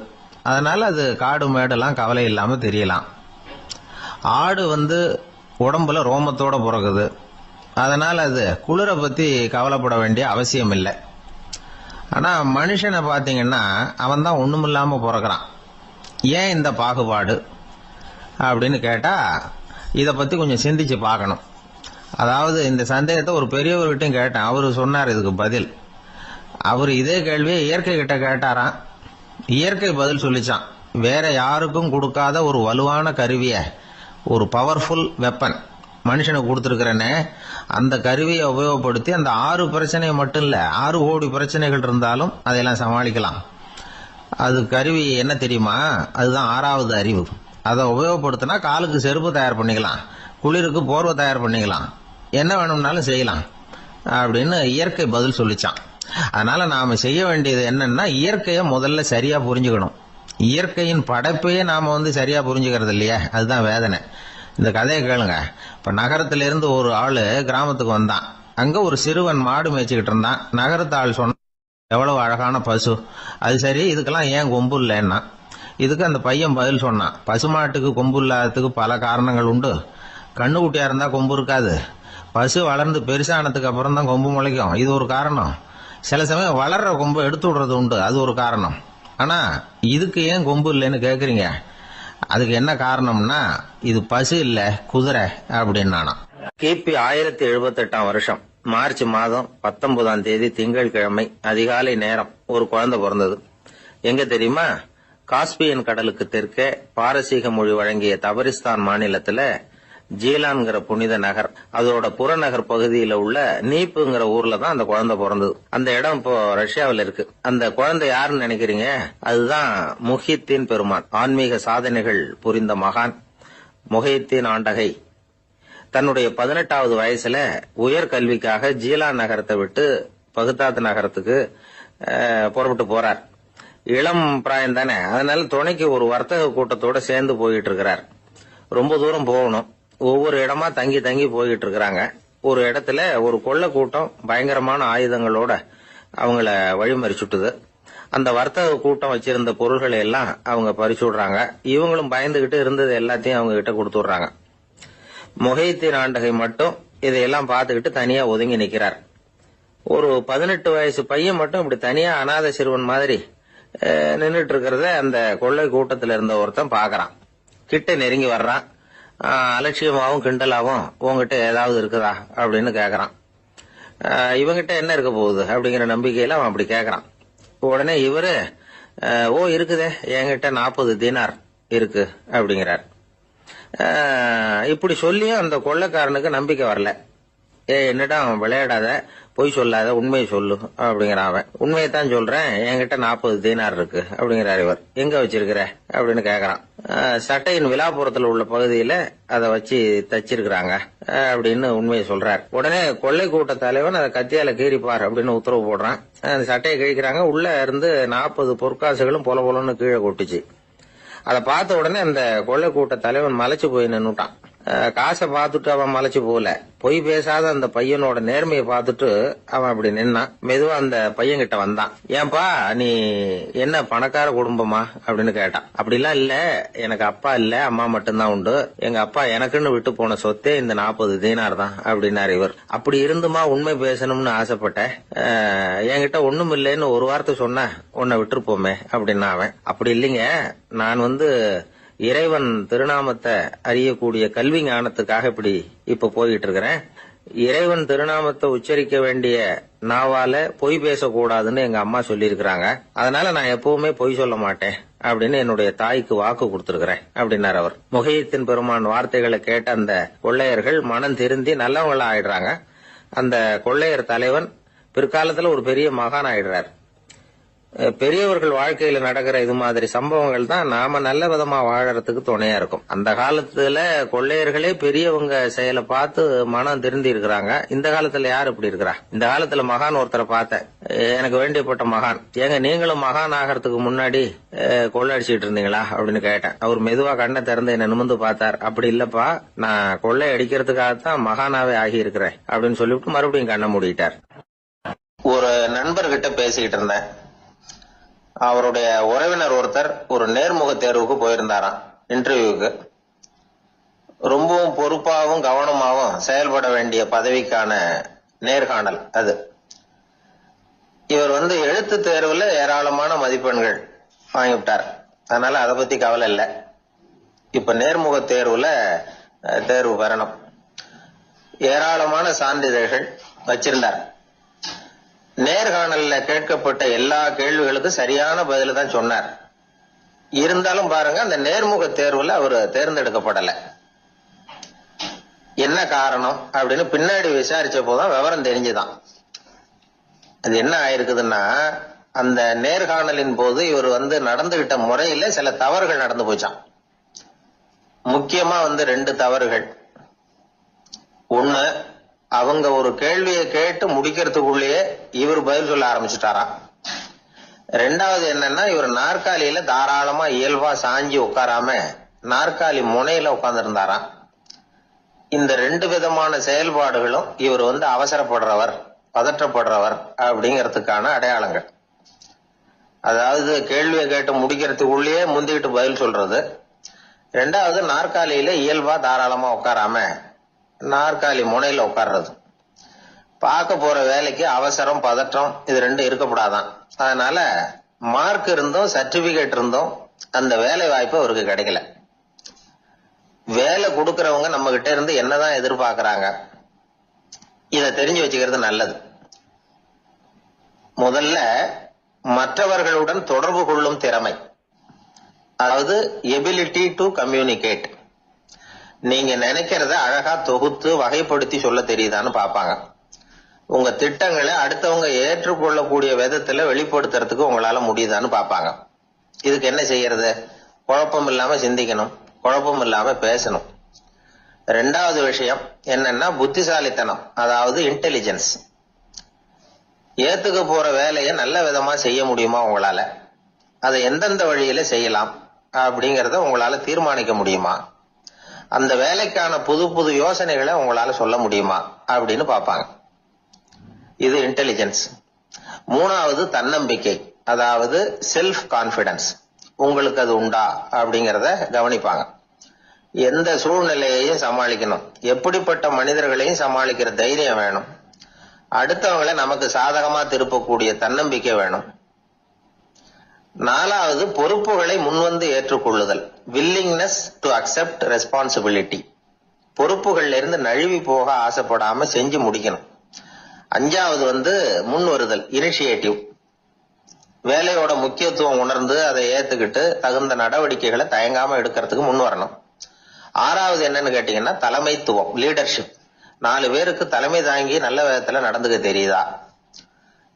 Speaker 1: அதனால அது காடு மேடெல்லாம் கவலை இல்லாமல் தெரியலாம். ஆடு உடம்புல ரோமத்தோட பிறகுது, அதனால அது குளிரை பற்றி கவலைப்பட வேண்டிய அவசியம் இல்லை.
Speaker 2: ஆனா மனுஷனை பாத்தீங்கன்னா அவன் தான் ஒண்ணுமில்லாம பிறக்கிறான். ஏன் இந்த பாகுபாடு அப்படின்னு கேட்டா இத பத்தி கொஞ்சம் சிந்திச்சு பார்க்கணும். அதாவது இந்த சந்தேகத்தை ஒரு பெரியவர்கிட்டையும் கேட்டேன். அவரு சொன்னார் இதுக்கு பதில். அவர் இதே கேள்வியை இயற்கை கிட்ட கேட்டாராம். இயற்கை பதில் சொல்லிச்சான். வேற யாருக்கும் கொடுக்காத ஒரு வலுவான கருவிய, ஒரு பவர்ஃபுல் வெப்பன் மனுஷனுக்கு கொடுத்துருக்கிறேன்னு, அந்த கருவியை உபயோகப்படுத்தி அந்த 6 பிரச்சனை மட்டும் இல்ல 6 கோடி பிரச்சனைகள் இருந்தாலும் அதையெல்லாம் சமாளிக்கலாம். அது கருவி என்ன தெரியுமா? அதுதான் 6வது அறிவு. அதை உபயோகப்படுத்தினா காலுக்கு செருப்பு தயார் பண்ணிக்கலாம், குளிருக்கு போர்வை தயார் பண்ணிக்கலாம், என்ன வேணும்னாலும் செய்யலாம் அப்படின்னு இயற்கை பதில் சொல்லிச்சான். அதனால நாம செய்ய வேண்டியது என்னன்னா, இயற்கையை முதல்ல சரியா புரிஞ்சுக்கணும். இயற்கையின் படைப்பையே நாம சரியா புரிஞ்சுக்கிறது இல்லையா, அதுதான் வேதனை. இந்த கதையை கேளுங்க. இப்ப நகரத்திலிருந்து ஒரு ஆளு கிராமத்துக்கு வந்தான். அங்க ஒரு சிறுவன் மாடு மேய்ச்சிக்கிட்டு இருந்தான். நகரத்து ஆள் சொன்ன, எவ்வளவு அழகான பசு, அது சரி இதுக்கெல்லாம் ஏன் கொம்பு இல்லைன்னா. இதுக்கு அந்த பையன் பதில் சொன்னான், பசுமாட்டுக்கு கொம்பு இல்லாததுக்கு பல காரணங்கள் உண்டு. கண்ணுக்குட்டியா இருந்தா கொம்பு இருக்காது, பசு வளர்ந்து பெருசானதுக்கு அப்புறம் தான் கொம்பு முளைக்கும், இது ஒரு காரணம். சில சமயம் வளர்ற கொம்பை எடுத்து விடுறது உண்டு, அது ஒரு காரணம். ஆனா இதுக்கு ஏன் கொம்பு இல்லைன்னு கேக்குறீங்க, அதுக்கு என்ன காரணம்னா இது பசு இல்ல குதிரை அப்படின்னானா. கிபி 1078 வருஷம் மார்ச் மாதம் 19ஆம் தேதி திங்கட்கிழமை அதிகாலை நேரம் ஒரு குழந்தை பிறந்தது. எங்க தெரியுமா? காஸ்பியன் கடலுக்கு தெற்கே பாரசீக மொழி வழங்கிய தபரிஸ்தான் மாநிலத்துல ஜீலான்கிற புனித நகர், அதோட புறநகர் பகுதியில உள்ள நீப்புங்கிற ஊர்ல தான் அந்த குழந்தை பிறந்தது. அந்த இடம் இப்போ ரஷ்யாவில் இருக்கு. அந்த குழந்தை யாருன்னு நினைக்கிறீங்க? அதுதான் முஹித்தீன் பெருமான், ஆன்மீக சாதனைகள் புரிந்த மகான் முஹித்தீன் ஆண்டகை. தன்னுடைய 18வது வயசுல உயர்கல்விக்காக ஜீலான் நகரத்தை விட்டு பகுதாத் நகரத்துக்கு புறப்பட்டு போறார். இளம் பிராயம் தானே, அதனால துணைக்கு ஒரு வர்த்தக கூட்டத்தோட சேர்ந்து போயிட்டு இருக்கிறார். ரொம்ப தூரம் போகணும். ஒவ்வொரு இடமா தங்கி தங்கி போயிட்டு இருக்கிறாங்க. ஒரு இடத்துல ஒரு கொள்ளை கூட்டம் பயங்கரமான ஆயுதங்களோட அவங்கள வழிமறிச்சுட்டுது. அந்த வர்த்தக கூட்டம் வச்சிருந்த பொருள்களை எல்லாம் அவங்க பறிச்சு விடுறாங்க. இவங்களும் பயந்துகிட்டு இருந்தது எல்லாத்தையும் அவங்க கிட்ட கொடுத்து விடுறாங்க. முஹித்தீன் ஆண்டகை மட்டும் இதையெல்லாம் பார்த்துக்கிட்டு தனியா ஒதுங்கி நிக்கிறார். ஒரு 18 வயசு பையன் மட்டும் இப்படி தனியா அநாத சிறுவன் மாதிரி நின்றுட்டு இருக்கிறத அந்த கொள்ளை கூட்டத்துல இருந்த ஒருத்தன் பாக்குறான். கிட்ட நெருங்கி வர்றான். அலட்சியமாவும் கிண்டலாவும் உங்ககிட்ட ஏதாவது இருக்குதா அப்படின்னு கேக்குறான். இவங்கிட்ட என்ன இருக்க போகுது அப்படிங்கிற நம்பிக்கையில அவன் அப்படி கேக்குறான். உடனே இவரு ஓ இருக்குதே, என்கிட்ட 40 தீனார் இருக்கு அப்படிங்கிறார். இப்படி சொல்லியும் அந்த கொள்ளைக்காரனுக்கு நம்பிக்கை வரல. என்னடா அவன் விளையாடாத, பொய் சொல்லாத, உண்மையை சொல்லு அப்படிங்கிறான் அவன். உண்மையைத்தான் சொல்றேன், என்கிட்ட 40 தீனார் இருக்கு அப்படிங்கிறார் இவர். எங்க வச்சிருக்கிற அப்படின்னு கேக்குறான். சட்டையின் விழாப்புறத்துல உள்ள பகுதியில அதை வச்சு தச்சிருக்கிறாங்க அப்படின்னு உண்மையை சொல்றார். உடனே கொள்ளை கூட்ட தலைவன் அதை கத்தியால கீறிப்பார் அப்படின்னு உத்தரவு போடுறான். அந்த சட்டையை கிழிக்கிறாங்க. உள்ள இருந்து 40 பொற்காசுகளும் பொல பொலன்னு கீழே கொட்டுச்சு. அதை பார்த்த உடனே அந்த கொள்ளை கூட்ட தலைவன் மலைச்சு போய் நின்னுட்டான். காசை பார்த்துட்டு அவன் மலைச்சு போல, பொய் பேசாத அந்த பையனோட நேர்மையை பார்த்துட்டு அவன் அப்படி நின்னான். மெதுவா அந்த பையன் கிட்ட வந்தான். ஏன்பா நீ என்ன பணக்கார குடும்பமா அப்படின்னு கேட்டான். அப்படிலாம் இல்ல, எனக்கு அப்பா இல்ல, அம்மா மட்டும்தான் உண்டு. எங்க அப்பா எனக்குன்னு விட்டு போன சொத்தே இந்த 40 தீனார் தான் அப்படின்னாரு இவர். அப்படி இருந்துமா உண்மை பேசணும்னு ஆசைப்பட்டேன், என்கிட்ட ஒண்ணும் இல்லைன்னு ஒரு வார்த்தை சொன்ன உன்னை விட்டுருப்போமே அப்படின்னா அவன். அப்படி இல்லைங்க, நான் இறைவன் திருநாமத்தை அறியக்கூடிய கல்வி ஞானத்துக்காக இப்ப போயிட்டு இருக்கிறேன். இறைவன் திருநாமத்தை உச்சரிக்க வேண்டிய நாவால பொய் பேசக்கூடாதுன்னு எங்க அம்மா சொல்லி இருக்கிறாங்க. அதனால நான் எப்பவுமே பொய் சொல்ல மாட்டேன் அப்படின்னு என்னுடைய தாய்க்கு வாக்கு கொடுத்திருக்கிறேன் அப்படின்னார் அவர். முஹித்தீன் பெருமான் வார்த்தைகளை கேட்ட அந்த கொள்ளையர்கள் மனம் திருந்தி நல்லவங்களா ஆயிடுறாங்க. அந்த கொள்ளையர் தலைவன் பிற்காலத்துல ஒரு பெரிய மகான் ஆயிடுறார். பெரியவர்கள் வாழ்க்கையில நடக்கிற இது மாதிரி சம்பவங்கள் தான் நாம நல்ல விதமா வாழறதுக்கு துணையா இருக்கும். அந்த காலத்துல கொள்ளையர்களே பெரியவங்க செயலை பார்த்து மனம் திருந்தி இருக்கிறாங்க. இந்த காலத்துல யார் இப்படி இருக்கிறா? இந்த காலத்துல மகான் ஒருத்தரை பார்த்தேன், எனக்கு வேண்டியப்பட்ட மகான். ஏங்க நீங்களும் மகான் ஆகிறதுக்கு முன்னாடி கொள்ளை அடிச்சுட்டு இருந்தீங்களா அப்படின்னு கேட்டேன். அவர் மெதுவா கண்ணை திறந்து என்ன நிமிர்ந்து பார்த்தார். அப்படி இல்லப்பா, நான் கொள்ளை அடிக்கிறதுக்காகத்தான் மகானாவே ஆகி இருக்கிறேன் அப்படின்னு சொல்லிவிட்டு மறுபடியும் கண்ணை மூடிட்டார்.
Speaker 3: ஒரு நண்பர்கிட்ட பேசிக்கிட்டு இருந்தேன். அவருடைய உறவினர் ஒருத்தர் ஒரு நேர்முக தேர்வுக்கு போயிருந்தாராம், இன்டர்வியூக்கு. ரொம்பவும் பொறுப்பாகவும் கவனமாகவும் செயல்பட வேண்டிய பதவிக்கான நேர்காணல் அது. இவர் எழுத்து தேர்வுல ஏராளமான மதிப்பெண்கள் வாங்கிவிட்டார். அதனால அதை பத்தி கவலை இல்லை. இப்ப நேர்முக தேர்வுல தேர்வு பெறணும். ஏராளமான சான்றிதழ்கள் வச்சிருந்தார். நேர்காணல்ல கேட்கப்பட்ட எல்லா கேள்விகளுக்கும் சரியான பதில தான் சொன்னார். இருந்தாலும் பாருங்க, அந்த நேர்முக தேர்வுல அவர் தேர்ந்தெடுக்கப்படல. என்ன காரணம் அப்படின்னு பின்னாடி விசாரிச்ச போதுதான் விவரம் தெரிஞ்சுதான். அது என்ன ஆயிருக்குதுன்னா, அந்த நேர்காணலின் போது இவர் நடந்துகிட்ட முறையில சில தவறுகள் நடந்து போச்சான். முக்கியமா 2 தவறுகள். ஒண்ணு, அவங்க ஒரு கேள்வியை கேட்டு முடிக்கிறதுக்குள்ளேயே இவர் பதில் சொல்ல ஆரம்பிச்சுட்டாராம். 2வது என்னன்னா, இவர் நாற்காலியில தாராளமா இயல்பா சாஞ்சி உட்காராம நாற்காலி முனையில உட்கார்ந்து இருந்தாராம். இந்த 2 விதமான செயல்பாடுகளும் இவர் அவசரப்படுறவர், பதற்றப்படுறவர் அப்படிங்கறதுக்கான அடையாளங்கள். அதாவது கேள்வியை கேட்டு முடிக்கிறதுக்குள்ளேயே முந்திக்கிட்டு பதில் சொல்றது. 2வது, நாற்காலியில இயல்பா தாராளமா உட்காராம நாற்காலி முனையில உட்கார்றது. பார்க்க போற வேலைக்கு அவசரம், பதற்றம் இது 2 இருக்கப்படாதான். அதனால மார்க் இருந்தும் சர்டிபிகேட் இருந்தும் அந்த வேலை வாய்ப்பு அவருக்கு கிடைக்கல. வேலை கொடுக்கறவங்க நம்ம கிட்ட இருந்து என்னதான் எதிர்பார்க்கறாங்க, இத தெரிஞ்சு வச்சுக்கிறது நல்லது. முதல்ல மற்றவர்களுடன் தொடர்பு கொள்ளும் திறமை, அதாவது எபிலிட்டி டு கம்யூனிகேட். நீங்க நினைக்கிறத அழகா தொகுத்து வகைப்படுத்தி சொல்ல தெரியுதான்னு பாப்பாங்க. உங்க திட்டங்களை அடுத்தவங்க ஏற்றுக்கொள்ளக்கூடிய விதத்துல வெளிப்படுத்துறதுக்கு உங்களால முடியுதான்னு பாப்பாங்க. இதுக்கு என்ன செய்யறது? குழப்பம் இல்லாம சிந்திக்கணும், குழப்பம் இல்லாம பேசணும். 2வது விஷயம் என்னன்னா புத்திசாலித்தனம், அதாவது இன்டெலிஜென்ஸ். ஏத்துக்க போற வேலையை நல்ல விதமா செய்ய முடியுமா உங்களால? அதை எந்தெந்த வழியில செய்யலாம் அப்படிங்கறத உங்களால தீர்மானிக்க முடியுமா? அந்த வேலைக்கான புது புது யோசனைகளை உங்களால சொல்ல முடியுமா அப்படின்னு பாப்பாங்க. இது இன்டெலிஜென்ஸ். 3வது தன்னம்பிக்கை, அதாவது செல்ஃப் கான்பிடன்ஸ். உங்களுக்கு அது உண்டா அப்படிங்கறத கவனிப்பாங்க. எந்த சூழ்நிலையையும் சமாளிக்கணும், எப்படிப்பட்ட மனிதர்களையும் சமாளிக்கிற தைரியம் வேணும், அடுத்தவங்களை நமக்கு சாதகமா திருப்பக்கூடிய தன்னம்பிக்கை வேணும். 4வது பொறுப்புகளை முன்வந்து ஏற்றுக்கொள்ளுதல், வில்லிங்னஸ் டு அக்செப்ட் ரெஸ்பான்சிபிலிட்டி. பொறுப்புகள்ல இருந்து நழுவி போக ஆசைப்படாம செஞ்சு முடிக்கணும். 5வது முன் வருதல், இனிஷியேட்டிவ். வேலையோட முக்கியத்துவம் உணர்ந்து அதை ஏத்துக்கிட்டு தகுந்த நடவடிக்கைகளை தயங்காம எடுக்கிறதுக்கு முன் வரணும். 6வது என்னன்னு கேட்டீங்கன்னா தலைமைத்துவம், லீடர்ஷிப். 4 பேருக்கு தலைமை தாங்கி நல்ல விதத்துல நடந்துக்க தெரியுதா?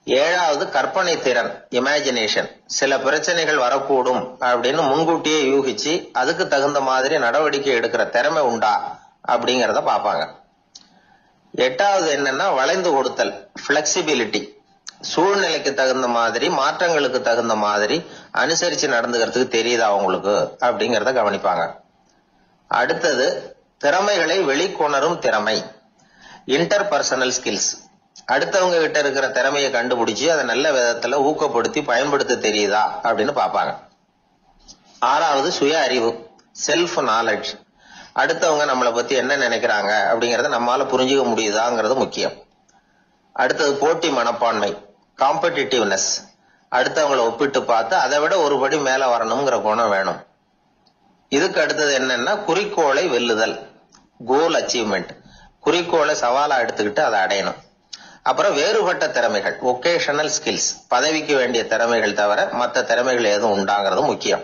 Speaker 3: 7வது கற்பனை திறன், இமேஜினேஷன். சில பிரச்சனைகள் வரக்கூடும் அப்படின்னு முன்கூட்டியே யூகிச்சு அதுக்கு தகுந்த மாதிரி நடவடிக்கை எடுக்கிற திறமை உண்டா அப்படிங்கறத பாப்பாங்க. 8வது என்னன்னா வளைந்து கொடுத்தல், பிளெக்சிபிலிட்டி. சூழ்நிலைக்கு தகுந்த மாதிரி, மாற்றங்களுக்கு தகுந்த மாதிரி அனுசரிச்சு நடந்துக்கிறதுக்கு தெரியுதா உங்களுக்கு அப்படிங்கறத கவனிப்பாங்க. அடுத்தது திறமைகளை வெளிக்கொணரும் திறமை, இன்டர்பர்சனல் ஸ்கில்ஸ். அடுத்தவங்க கிட்ட இருக்கிற திறமையை கண்டுபிடிச்சு அதை நல்ல விதத்துல ஊக்கப்படுத்தி பயன்படுத்த தெரியுதா அப்படின்னு பாப்பாங்க. 6வது சுய அறிவு, செல்ஃப் நாலேஜ். அடுத்தவங்க நம்மளை பத்தி என்ன நினைக்கிறாங்க அப்படிங்கறத நம்மால புரிஞ்சுக்க முடியுதாங்கிறது முக்கியம். அடுத்தது போட்டி மனப்பான்மை, காம்படிட்டிவ்னஸ். அடுத்தவங்களை ஒப்பிட்டு பார்த்து அதை விட ஒரு படி மேல வரணுங்கிற குணம் வேணும். இதுக்கு அடுத்தது என்னன்னா குறிக்கோளை வெல்லுதல், கோல் அச்சீவ்மெண்ட். குறிக்கோளை சவாலா எடுத்துக்கிட்டு அதை அடையணும். அப்புறம் வேறுபட்ட திறமைகள், ஒகேஷனல் ஸ்கில்ஸ். பதவிக்கு வேண்டிய திறமைகள் தவிர மற்ற திறமைகள் எதுவும் உண்டாங்கிறது முக்கியம்.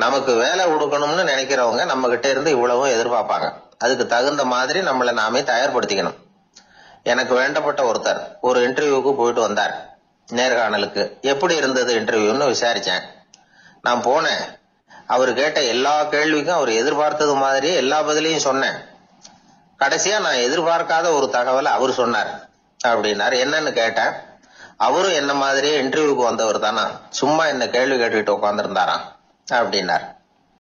Speaker 3: நமக்கு வேலை கொடுக்கணும்னு நினைக்கிறவங்க நம்ம கிட்ட இருந்து இவ்வளவும் எதிர்பார்ப்பாங்க. அதுக்கு தகுந்த மாதிரி நம்மளை நாமே தயார்படுத்திக்கணும். எனக்கு வேண்டப்பட்ட ஒருத்தர் ஒரு இன்டர்வியூக்கு போயிட்டு வந்தார், நேர்காணலுக்கு. எப்படி இருந்தது இன்டர்வியூன்னு விசாரிச்சேன். நான் போனேன். அவர் கேட்ட எல்லா கேள்விக்கும் அவர் எதிர்பார்த்தது மாதிரியே எல்லா பதிலையும் சொன்னேன். கடைசியா நான் எதிர்பார்க்காத ஒரு தகவலை அவர் சொன்னார் அப்படின்னாரு. என்னன்னு கேட்டேன். அவரும் என்ன மாதிரியே இன்டர்வியூக்கு வந்தவர் தானா, சும்மா என்ன கேள்வி கேட்டுக்கிட்டு உட்காந்துருந்தாராம் அப்படின்னார்.